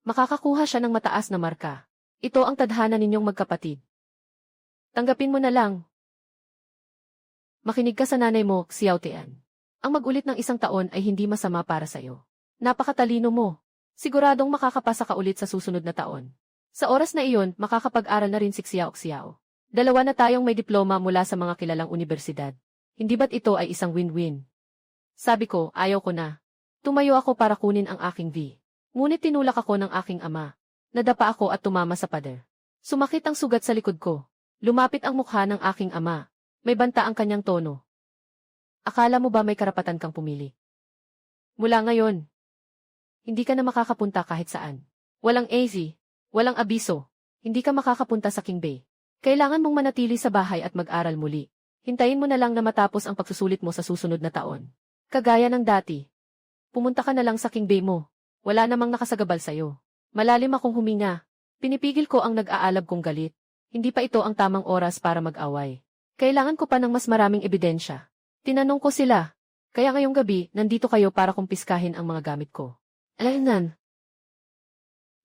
Makakakuha siya ng mataas na marka. Ito ang tadhana ninyong magkapatid. Tanggapin mo na lang. Makinig ka sa nanay mo, Xiao Tian. Ang mag-ulit ng 1 taon ay hindi masama para sa'yo. Napakatalino mo. Siguradong makakapasa ka ulit sa susunod na taon. Sa oras na iyon, makakapag-aral na rin si Xiao Xiao. 2 na tayong may diploma mula sa mga kilalang universidad. Hindi ba't ito ay isang win-win? Sabi ko, ayaw ko na. Tumayo ako para kunin ang aking V. Ngunit tinulak ako ng aking ama. Nadapa ako at tumama sa pader. Sumakit ang sugat sa likod ko. Lumapit ang mukha ng aking ama. May banta ang kanyang tono. Akala mo ba may karapatan kang pumili? Mula ngayon, hindi ka na makakapunta kahit saan. Walang AZ, walang abiso. Hindi ka makakapunta sa King Bay. Kailangan mong manatili sa bahay at mag-aral muli. Hintayin mo na lang na matapos ang pagsusulit mo sa susunod na taon. Kagaya ng dati. Pumunta ka na lang sa King Bay mo. Wala namang nakasagabal sa'yo. Malalim akong huminga. Pinipigil ko ang nag-aalab kong galit. Hindi pa ito ang tamang oras para mag-away. Kailangan ko pa ng mas maraming ebidensya. Tinanong ko sila. Kaya ngayong gabi, nandito kayo para kumpiskahin ang mga gamit ko. Alaynan.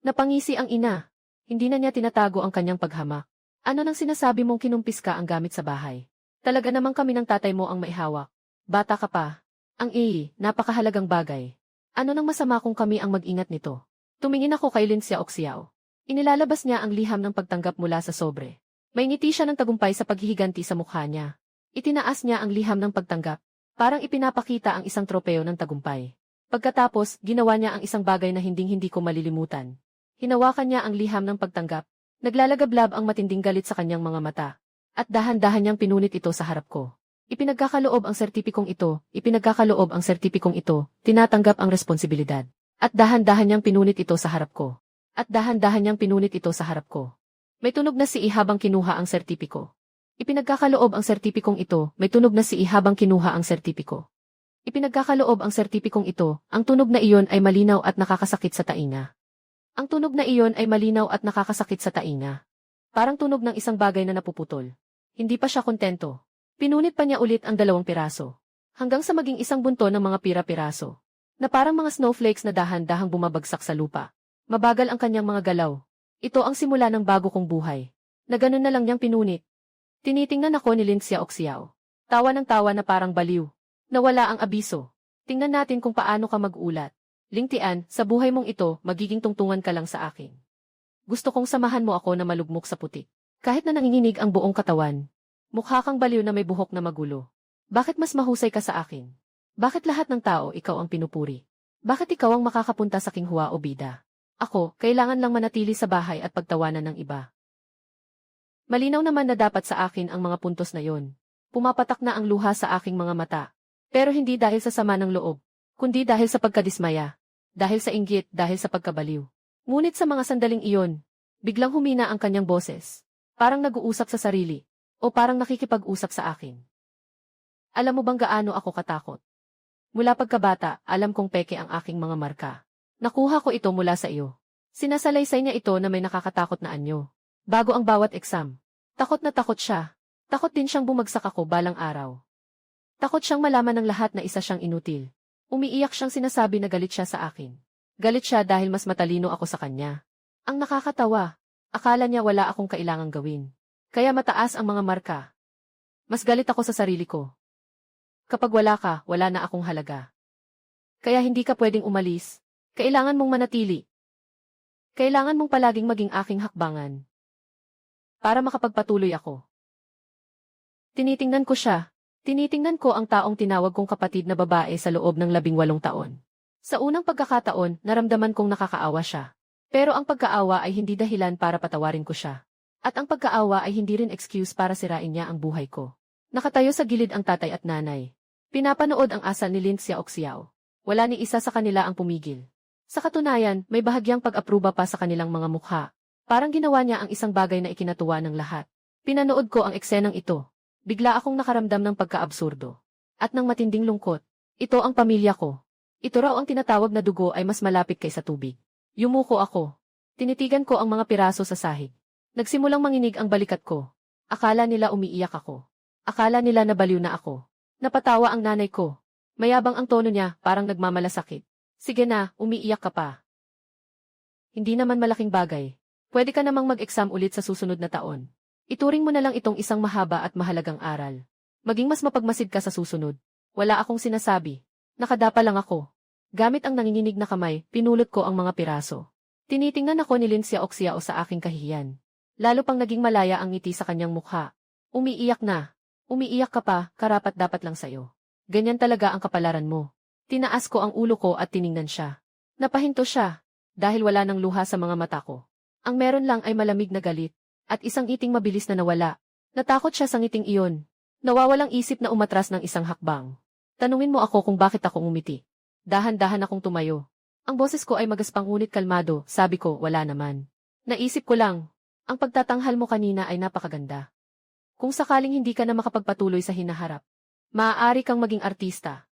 Napangisi ang ina. Hindi na niya tinatago ang kanyang paghamak. Ano nang sinasabi mong kinumpiska ang gamit sa bahay? Talaga namang kami ng tatay mo ang maihawak. Bata ka pa. Ang napakahalagang bagay. Ano nang masama kung kami ang mag-ingat nito? Tumingin ako kay Lin Xiao Xiao. Inilalabas niya ang liham ng pagtanggap mula sa sobre. May ngiti siya ng tagumpay sa paghihiganti sa mukha niya. Itinaas niya ang liham ng pagtanggap. Parang ipinapakita ang isang tropeo ng tagumpay. Pagkatapos, ginawa niya ang isang bagay na hinding-hindi ko malilimutan. Hinawakan niya ang liham ng pagtanggap. Naglalagablab ang matinding galit sa kanyang mga mata. At dahan-dahan niyang pinunit ito sa harap ko. Ipinagkakaloob ang sertipikong ito, tinatanggap ang responsibilidad. At dahan-dahan niyang pinunit ito sa harap ko. May tunog na si habang kinuha ang sertipiko. Ipinagkakaloob ang sertipikong ito, ang tunog na iyon ay malinaw at nakakasakit sa tainga. Parang tunog ng isang bagay na napuputol. Hindi pa siya kontento. Pinunit pa niya ulit ang 2 piraso. Hanggang sa maging isang bunto ng mga pira-piraso. Na parang mga snowflakes na dahan-dahang bumabagsak sa lupa. Mabagal ang kanyang mga galaw. Ito ang simula ng bago kong buhay. Na ganun na lang niyang pinunit. Tinitingnan ako ni Lin Xiao Xiao. Tawa ng tawa na parang baliw. Nawala ang abiso. Tingnan natin kung paano ka mag-ulat. Ling Tian, sa buhay mong ito, magiging tungtungan ka lang sa akin. Gusto kong samahan mo ako na malugmok sa putik. Kahit na nanginginig ang buong katawan. Mukha kang baliw na may buhok na magulo. Bakit mas mahusay ka sa akin? Bakit lahat ng tao ikaw ang pinupuri? Bakit ikaw ang makakapunta sa Kinghua o bida? Ako, kailangan lang manatili sa bahay at pagtawanan ng iba. Malinaw naman na dapat sa akin ang mga puntos na yon. Pumapatak na ang luha sa aking mga mata. Pero hindi dahil sa sama ng loob, kundi dahil sa pagkadismaya. Dahil sa inggit, dahil sa pagkabaliw. Ngunit sa mga sandaling iyon, biglang humina ang kanyang boses. Parang nag-uusap sa sarili. O parang nakikipag-usap sa akin. Alam mo bang gaano ako katakot? Mula pagkabata, alam kong peke ang aking mga marka. Nakuha ko ito mula sa iyo. Sinasalaysay niya ito na may nakakatakot na anyo. Bago ang bawat exam. Takot na takot siya. Takot din siyang bumagsak ako balang araw. Takot siyang malaman ng lahat na isa siyang inutil. Umiiyak siyang sinasabi na galit siya sa akin. Galit siya dahil mas matalino ako sa kanya. Ang nakakatawa. Akala niya wala akong kailangang gawin. Kaya mataas ang mga marka. Mas galit ako sa sarili ko. Kapag wala ka, wala na akong halaga. Kaya hindi ka pwedeng umalis. Kailangan mong manatili. Kailangan mong palaging maging aking hakbangan. Para makapagpatuloy ako. Tinitingnan ko siya. Tinitingnan ko ang taong tinawag kong kapatid na babae sa loob ng 18 taon. Sa unang pagkakataon, naramdaman kong nakakaawa siya. Pero ang pagkaawa ay hindi dahilan para patawarin ko siya. At ang pagkaawa ay hindi rin excuse para sirain niya ang buhay ko. Nakatayo sa gilid ang tatay at nanay. Pinapanood ang asal ni Lin Xiao Xiao. Wala ni isa sa kanila ang pumigil. Sa katunayan, may bahagyang pag-apruba pa sa kanilang mga mukha. Parang ginawa niya ang isang bagay na ikinatuwa ng lahat. Pinanood ko ang eksenang ito. Bigla akong nakaramdam ng pagkaabsurdo. At ng matinding lungkot. Ito ang pamilya ko. Ito raw ang tinatawag na dugo ay mas malapit kaysa tubig. Yumuko ako. Tinitigan ko ang mga piraso sa sahig. Nagsimulang manginig ang balikat ko. Akala nila umiiyak ako. Akala nila nabaliw na ako. Napatawa ang nanay ko. Mayabang ang tono niya, parang nagmamalasakit. Sige na, umiiyak ka pa. Hindi naman malaking bagay. Pwede ka namang mag-exam ulit sa susunod na taon. Ituring mo na lang itong isang mahaba at mahalagang aral. Maging mas mapagmasid ka sa susunod. Wala akong sinasabi. Nakadapa lang ako. Gamit ang nanginginig na kamay, pinulot ko ang mga piraso. Tinitingnan ako ni Lindsay Oxiao sa aking kahihiyan. Lalo pang naging malaya ang ngiti sa kanyang mukha. Umiiyak na. Umiiyak ka pa, karapat-dapat lang sa'yo. Ganyan talaga ang kapalaran mo. Tinaas ko ang ulo ko at tiningnan siya. Napahinto siya, dahil wala ng luha sa mga mata ko. Ang meron lang ay malamig na galit, at isang ngiting mabilis na nawala. Natakot siya sa ngiting iyon. Nawawalang isip na umatras ng isang hakbang. Tanungin mo ako kung bakit ako umiti. Dahan-dahan akong tumayo. Ang boses ko ay magaspang ngunit kalmado, sabi ko, wala naman. Naisip ko lang, ang pagtatanghal mo kanina ay napakaganda. Kung sakaling hindi ka na makapagpatuloy sa hinaharap, maaari kang maging artista.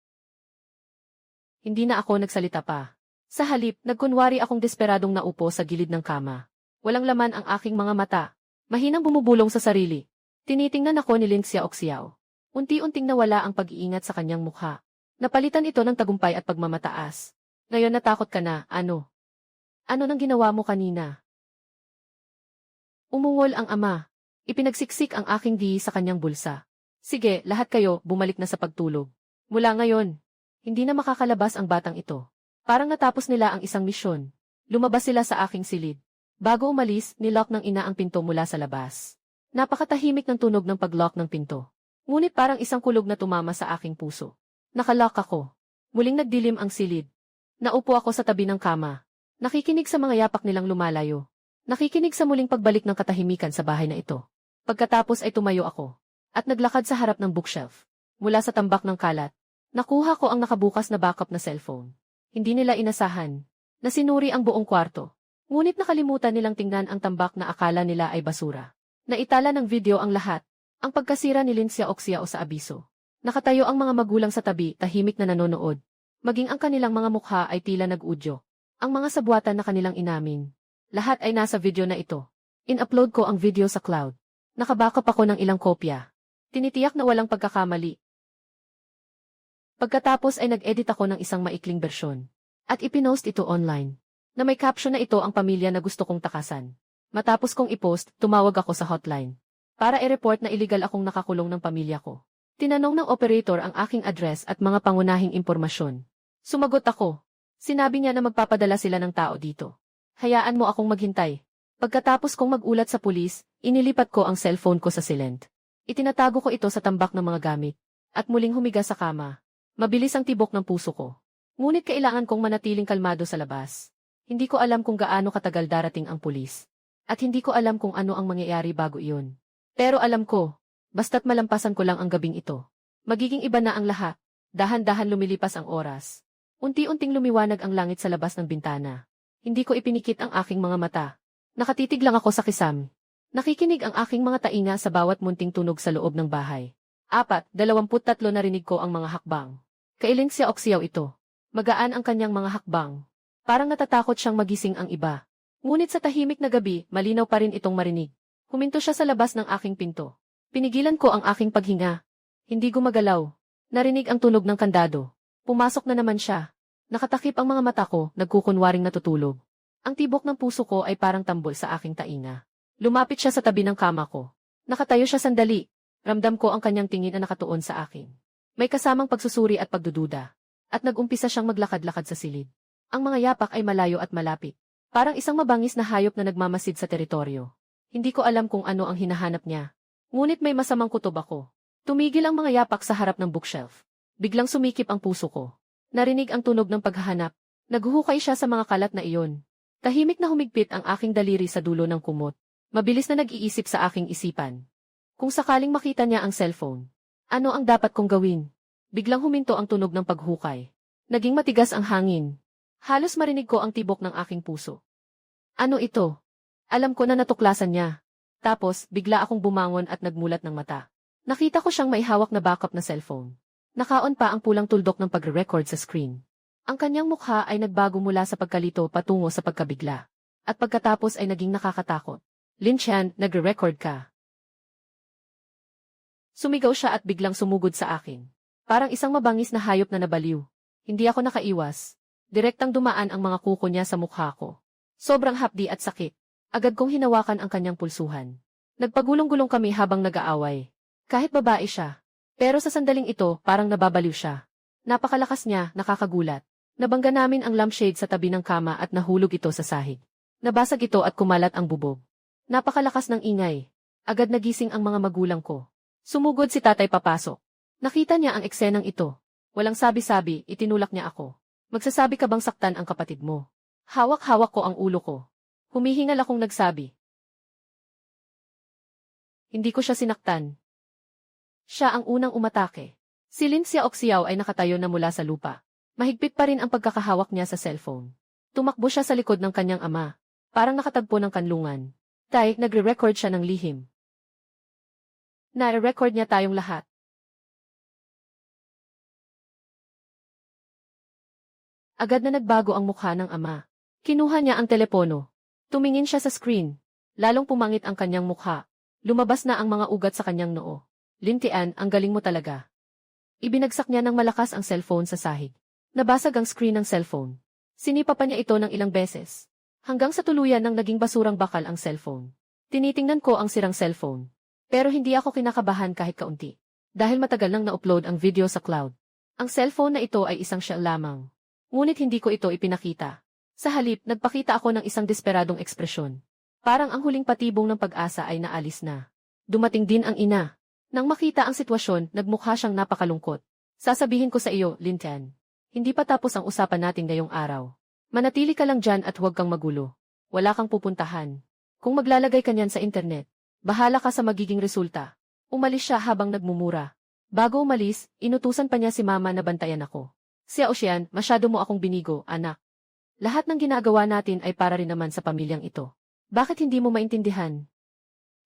Hindi na ako nagsalita pa. Sa halip, nagkunwari akong desperadong naupo sa gilid ng kama. Walang laman ang aking mga mata. Mahinang bumubulong sa sarili. Tinitingnan ako ni Lindsay Oxiao. Unti-unting nawala ang pag-iingat sa kanyang mukha. Napalitan ito ng tagumpay at pagmamataas. Ngayon natakot ka na, ano? Ano nang ginawa mo kanina? Umungol ang ama. Ipinagsiksik ang aking dihi sa kanyang bulsa. Sige, lahat kayo, bumalik na sa pagtulog. Mula ngayon, hindi na makakalabas ang batang ito. Parang natapos nila ang isang misyon. Lumabas sila sa aking silid. Bago umalis, nilock ng ina ang pinto mula sa labas. Napakatahimik ng tunog ng paglock ng pinto. Ngunit parang isang kulog na tumama sa aking puso. Nakalock ako. Muling nagdilim ang silid. Naupo ako sa tabi ng kama. Nakikinig sa mga yapak nilang lumalayo. Nakikinig sa muling pagbalik ng katahimikan sa bahay na ito. Pagkatapos ay tumayo ako. At naglakad sa harap ng bookshelf. Mula sa tambak ng kalat, nakuha ko ang nakabukas na backup na cellphone. Hindi nila inasahan. Nasinuri ang buong kwarto. Ngunit nakalimutan nilang tingnan ang tambak na akala nila ay basura. Naitala ng video ang lahat. Ang pagkasira ni Lindsay Oxiao sa abiso. Nakatayo ang mga magulang sa tabi, tahimik na nanonood. Maging ang kanilang mga mukha ay tila nag-udyo. Ang mga sabwatan na kanilang inamin. Lahat ay nasa video na ito. In-upload ko ang video sa cloud. Nakabackup ako ng ilang kopya. Tinitiyak na walang pagkakamali. Pagkatapos ay nag-edit ako ng isang maikling bersyon. At ipinost ito online. Na may caption na ito ang pamilya na gusto kong takasan. Matapos kong ipost, tumawag ako sa hotline. Para i-report na illegal akong nakakulong ng pamilya ko. Tinanong ng operator ang aking address at mga pangunahing impormasyon. Sumagot ako. Sinabi niya na magpapadala sila ng tao dito. Hayaan mo akong maghintay. Pagkatapos kong magulat sa pulis, inilipat ko ang cellphone ko sa silent. Itinatago ko ito sa tambak ng mga gamit. At muling humiga sa kama. Mabilis ang tibok ng puso ko. Ngunit kailangan kong manatiling kalmado sa labas. Hindi ko alam kung gaano katagal darating ang pulis. At hindi ko alam kung ano ang mangyayari bago iyon. Pero alam ko, basta't malampasan ko lang ang gabing ito. Magiging iba na ang lahat. Dahan-dahan lumilipas ang oras. Unti-unting lumiwanag ang langit sa labas ng bintana. Hindi ko ipinikit ang aking mga mata. Nakatitig lang ako sa kisam. Nakikinig ang aking mga tainga sa bawat munting tunog sa loob ng bahay. 23 narinig ko ang mga hakbang. Kailan si Oxiao ito? Magaan ang kanyang mga hakbang. Parang natatakot siyang magising ang iba. Ngunit sa tahimik na gabi, malinaw pa rin itong marinig. Huminto siya sa labas ng aking pinto. Pinigilan ko ang aking paghinga. Hindi gumagalaw. Narinig ang tunog ng kandado. Pumasok na naman siya. Nakatakip ang mga mata ko, nagkukunwaring natutulog. Ang tibok ng puso ko ay parang tambol sa aking tainga. Lumapit siya sa tabi ng kama ko. Nakatayo siya sandali. Ramdam ko ang kanyang tingin na nakatuon sa akin. May kasamang pagsusuri at pagdududa. At nag-umpisa siyang maglakad-lakad sa silid. Ang mga yapak ay malayo at malapit. Parang isang mabangis na hayop na nagmamasid sa teritoryo. Hindi ko alam kung ano ang hinahanap niya. Ngunit may masamang kutob ako. Tumigil ang mga yapak sa harap ng bookshelf. Biglang sumikip ang puso ko. Narinig ang tunog ng paghahanap. Naghuhukay siya sa mga kalat na iyon. Tahimik na humigpit ang aking daliri sa dulo ng kumot. Mabilis na nag-iisip sa aking isipan. Kung sakaling makita niya ang cellphone, ano ang dapat kong gawin? Biglang huminto ang tunog ng paghukay. Naging matigas ang hangin. Halos marinig ko ang tibok ng aking puso. Ano ito? Alam ko na natuklasan niya. Tapos, bigla akong bumangon at nagmulat ng mata. Nakita ko siyang may hawak na backup na cellphone. Nakaon pa ang pulang tuldok ng pagre-record sa screen. Ang kanyang mukha ay nagbago mula sa pagkalito patungo sa pagkabigla. At pagkatapos ay naging nakakatakot. Lin Chan, nagre-record ka. Sumigaw siya at biglang sumugod sa akin. Parang isang mabangis na hayop na nabaliw. Hindi ako nakaiwas. Direktang dumaan ang mga kuko niya sa mukha ko. Sobrang hapdi at sakit. Agad kong hinawakan ang kanyang pulsuhan. Nagpagulong-gulong kami habang nag-aaway. Kahit babae siya. Pero sa sandaling ito, parang nababaliw siya. Napakalakas niya, nakakagulat. Nabangga namin ang lampshade sa tabi ng kama at nahulog ito sa sahig. Nabasag ito at kumalat ang bubog. Napakalakas ng ingay. Agad nagising ang mga magulang ko. Sumugod si tatay papasok. Nakita niya ang eksenang ito. Walang sabi-sabi, itinulak niya ako. Magsasabi ka bang saktan ang kapatid mo? Hawak-hawak ko ang ulo ko. Humihingal akong nagsabi. Hindi ko siya sinaktan. Siya ang unang umatake. Si Lin Xiaoxiao ay nakatayo na mula sa lupa. Mahigpit pa rin ang pagkakahawak niya sa cellphone. Tumakbo siya sa likod ng kanyang ama. Parang nakatagpo ng kanlungan. Tay, nagre-record siya ng lihim. Nare-record niya tayong lahat. Agad na nagbago ang mukha ng ama. Kinuha niya ang telepono. Tumingin siya sa screen. Lalong pumangit ang kanyang mukha. Lumabas na ang mga ugat sa kanyang noo. Lintian, ang galing mo talaga. Ibinagsak niya ng malakas ang cellphone sa sahig. Nabasag ang screen ng cellphone. Sinipa pa niya ito ng ilang beses. Hanggang sa tuluyan nang naging basurang bakal ang cellphone. Tinitingnan ko ang sirang cellphone. Pero hindi ako kinakabahan kahit kaunti. Dahil matagal nang na-upload ang video sa cloud. Ang cellphone na ito ay isang shell lamang. Ngunit hindi ko ito ipinakita. Sa halip, nagpakita ako ng isang desperadong ekspresyon. Parang ang huling patibong ng pag-asa ay naalis na. Dumating din ang ina. Nang makita ang sitwasyon, nagmukha siyang napakalungkot. Sasabihin ko sa iyo, Lintian. Hindi pa tapos ang usapan natin ngayong araw. Manatili ka lang dyan at huwag kang magulo. Wala kang pupuntahan. Kung maglalagay ka niyan sa internet, bahala ka sa magiging resulta. Umalis siya habang nagmumura. Bago umalis, inutusan pa niya si mama na bantayan ako. Xiao Xian, masyado mo akong binigo, anak. Lahat ng ginagawa natin ay para rin naman sa pamilyang ito. Bakit hindi mo maintindihan?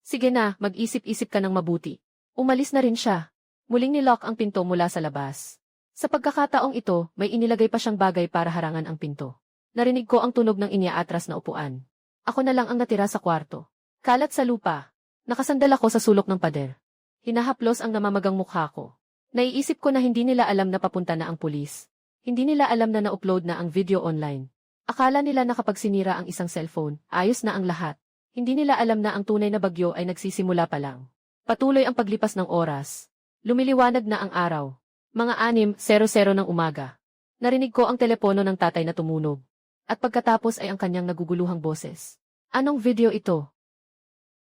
Sige na, mag-isip-isip ka ng mabuti. Umalis na rin siya. Muling nilock ang pinto mula sa labas. Sa pagkakataong ito, may inilagay pa siyang bagay para harangan ang pinto. Narinig ko ang tunog ng iniaatras na upuan. Ako na lang ang natira sa kwarto. Kalat sa lupa. Nakasandal ako sa sulok ng pader. Hinahaplos ang namamagang mukha ko. Naiisip ko na hindi nila alam na papunta na ang pulis. Hindi nila alam na na-upload na ang video online. Akala nila na kapag sinira ang isang cellphone, ayos na ang lahat. Hindi nila alam na ang tunay na bagyo ay nagsisimula pa lang. Patuloy ang paglipas ng oras. Lumiliwanag na ang araw. Mga 6:00 ng umaga. Narinig ko ang telepono ng tatay na tumunog. At pagkatapos ay ang kanyang naguguluhang boses. Anong video ito?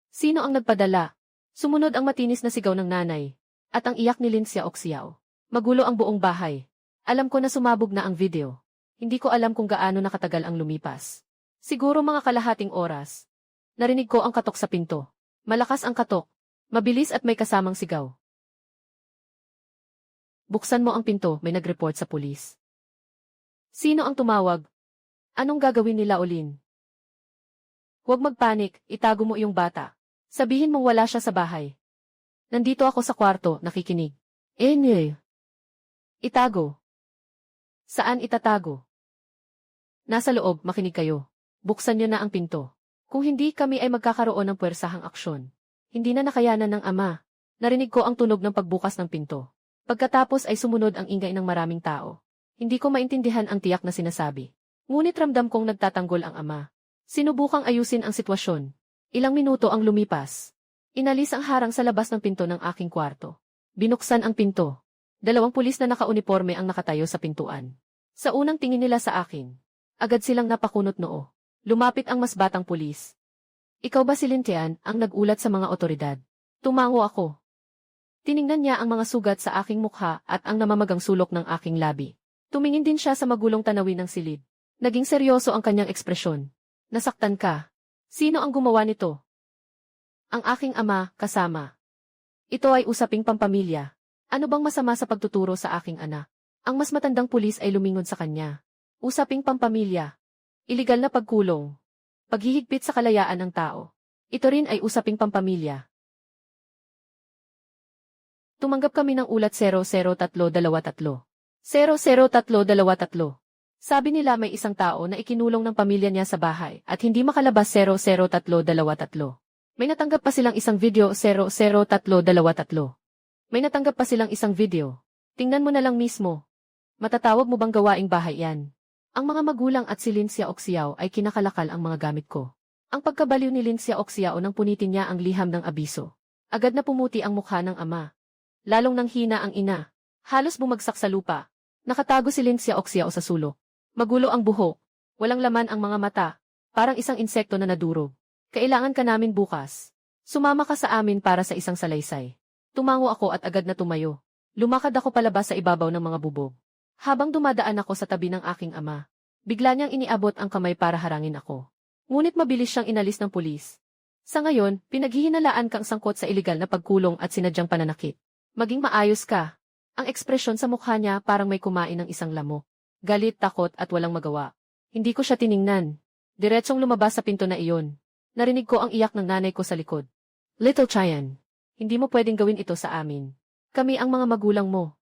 Sino ang nagpadala? Sumunod ang matinis na sigaw ng nanay. At ang iyak ni Lin Xiaoxiao. Magulo ang buong bahay. Alam ko na sumabog na ang video. Hindi ko alam kung gaano nakatagal ang lumipas. Siguro mga kalahating oras. Narinig ko ang katok sa pinto. Malakas ang katok. Mabilis at may kasamang sigaw. Buksan mo ang pinto, may nag-report sa pulis. Sino ang tumawag? Anong gagawin nila, Olin? Huwag magpanik, itago mo iyong bata. Sabihin mong wala siya sa bahay. Nandito ako sa kwarto, nakikinig. Itago. Saan itatago? Nasa loob, makinig kayo. Buksan niyo na ang pinto. Kung hindi, kami ay magkakaroon ng puwersahang aksyon. Hindi na nakayanan ng ama. Narinig ko ang tunog ng pagbukas ng pinto. Pagkatapos ay sumunod ang ingay ng maraming tao. Hindi ko maintindihan ang tiyak na sinasabi. Ngunit ramdam kong nagtatanggol ang ama. Sinubukang ayusin ang sitwasyon. Ilang minuto ang lumipas. Inalis ang harang sa labas ng pinto ng aking kwarto. Binuksan ang pinto. 2 pulis na nakauniporme ang nakatayo sa pintuan. Sa unang tingin nila sa akin, agad silang napakunot noo. Lumapit ang mas batang pulis. Ikaw ba si Lintian, ang nag-ulat sa mga otoridad? Tumango ako. Tiningnan niya ang mga sugat sa aking mukha at ang namamagang sulok ng aking labi. Tumingin din siya sa magulong tanawin ng silid. Naging seryoso ang kanyang ekspresyon. Nasaktan ka. Sino ang gumawa nito? Ang aking ama, kasama. Ito ay usaping pampamilya. Ano bang masama sa pagtuturo sa aking anak? Ang mas matandang pulis ay lumingon sa kanya. Usaping pampamilya. Iligal na pagkulong. Paghihigpit sa kalayaan ng tao. Ito rin ay usaping pampamilya. Tumanggap kami ng ulat 00323. 00323. Sabi nila may isang tao na ikinulong ng pamilya niya sa bahay at hindi makalabas 00323. May natanggap pa silang isang video 00323. May natanggap pa silang isang video. Tingnan mo na lang mismo. Matatawag mo bang gawaing bahay yan? Ang mga magulang at si Lin Xiaoxiao ay kinakalakal ang mga gamit ko. Ang pagkabaliw ni Lin Xiaoxiao nang punitin niya ang liham ng abiso. Agad na pumuti ang mukha ng ama. Lalong nanghina ang ina. Halos bumagsak sa lupa. Nakatago si Lin Xiaoxiao sa sulok. Magulo ang buhok. Walang laman ang mga mata. Parang isang insekto na nadurog. Kailangan ka namin bukas. Sumama ka sa amin para sa isang salaysay. Tumango ako at agad na tumayo. Lumakad ako palabas sa ibabaw ng mga bubog. Habang dumadaan ako sa tabi ng aking ama, bigla niyang iniabot ang kamay para harangin ako. Ngunit mabilis siyang inalis ng pulis. Sa ngayon, pinaghihinalaan kang sangkot sa iligal na pagkulong at sinadyang pananakit. Maging maayos ka. Ang ekspresyon sa mukha niya parang may kumain ng isang lamok. Galit, takot at walang magawa. Hindi ko siya tiningnan. Diretsong lumabas sa pinto na iyon. Narinig ko ang iyak ng nanay ko sa likod. Little Cheyenne, hindi mo pwedeng gawin ito sa amin. Kami ang mga magulang mo.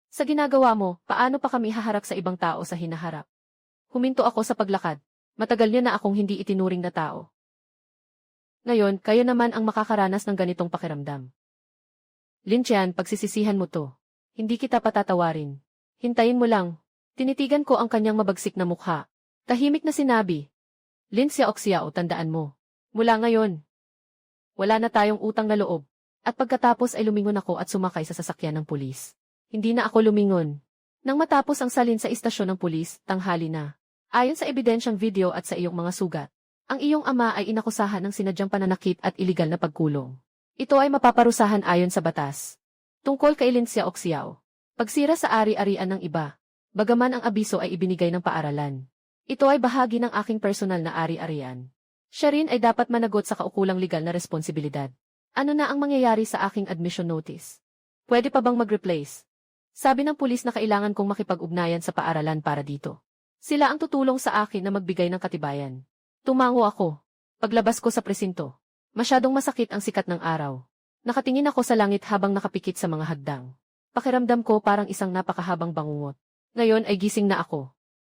Sa ginagawa mo, paano pa kami haharap sa ibang tao sa hinaharap? Huminto ako sa paglakad. Matagal niya na akong hindi itinuring na tao. Ngayon, kayo naman ang makakaranas ng ganitong pakiramdam. Lin Qian, pagsisisihan mo to. Hindi kita patatawarin. Hintayin mo lang. Tinitigan ko ang kanyang mabagsik na mukha. Tahimik na sinabi. Lin Xiaoxiao, tandaan mo. Mula ngayon, wala na tayong utang na loob. At pagkatapos ay lumingon ako at sumakay sa sasakyan ng pulis. Hindi na ako lumingon. Nang matapos ang salin sa istasyon ng pulis, tanghali na. Ayon sa ebidensyang video at sa iyong mga sugat, ang iyong ama ay inakusahan ng sinadyang pananakit at iligal na pagkulong. Ito ay mapaparusahan ayon sa batas. Tungkol kay Lin Xiaoxiao, pagsira sa ari-arian ng iba, bagaman ang abiso ay ibinigay ng paaralan. Ito ay bahagi ng aking personal na ari-arian. Siya rin ay dapat managot sa kaukulang legal na responsibilidad. Ano na ang mangyayari sa aking admission notice? Pwede pa bang mag-replace? Sabi ng pulis na kailangan kong makipag-ugnayan sa paaralan para dito. Sila ang tutulong sa akin na magbigay ng katibayan. Tumango ako. Paglabas ko sa presinto, masyadong masakit ang sikat ng araw. Nakatingin ako sa langit habang nakapikit sa mga hadang. Pakiramdam ko parang isang napakahabang bangungot. Ngayon ay gising na ako.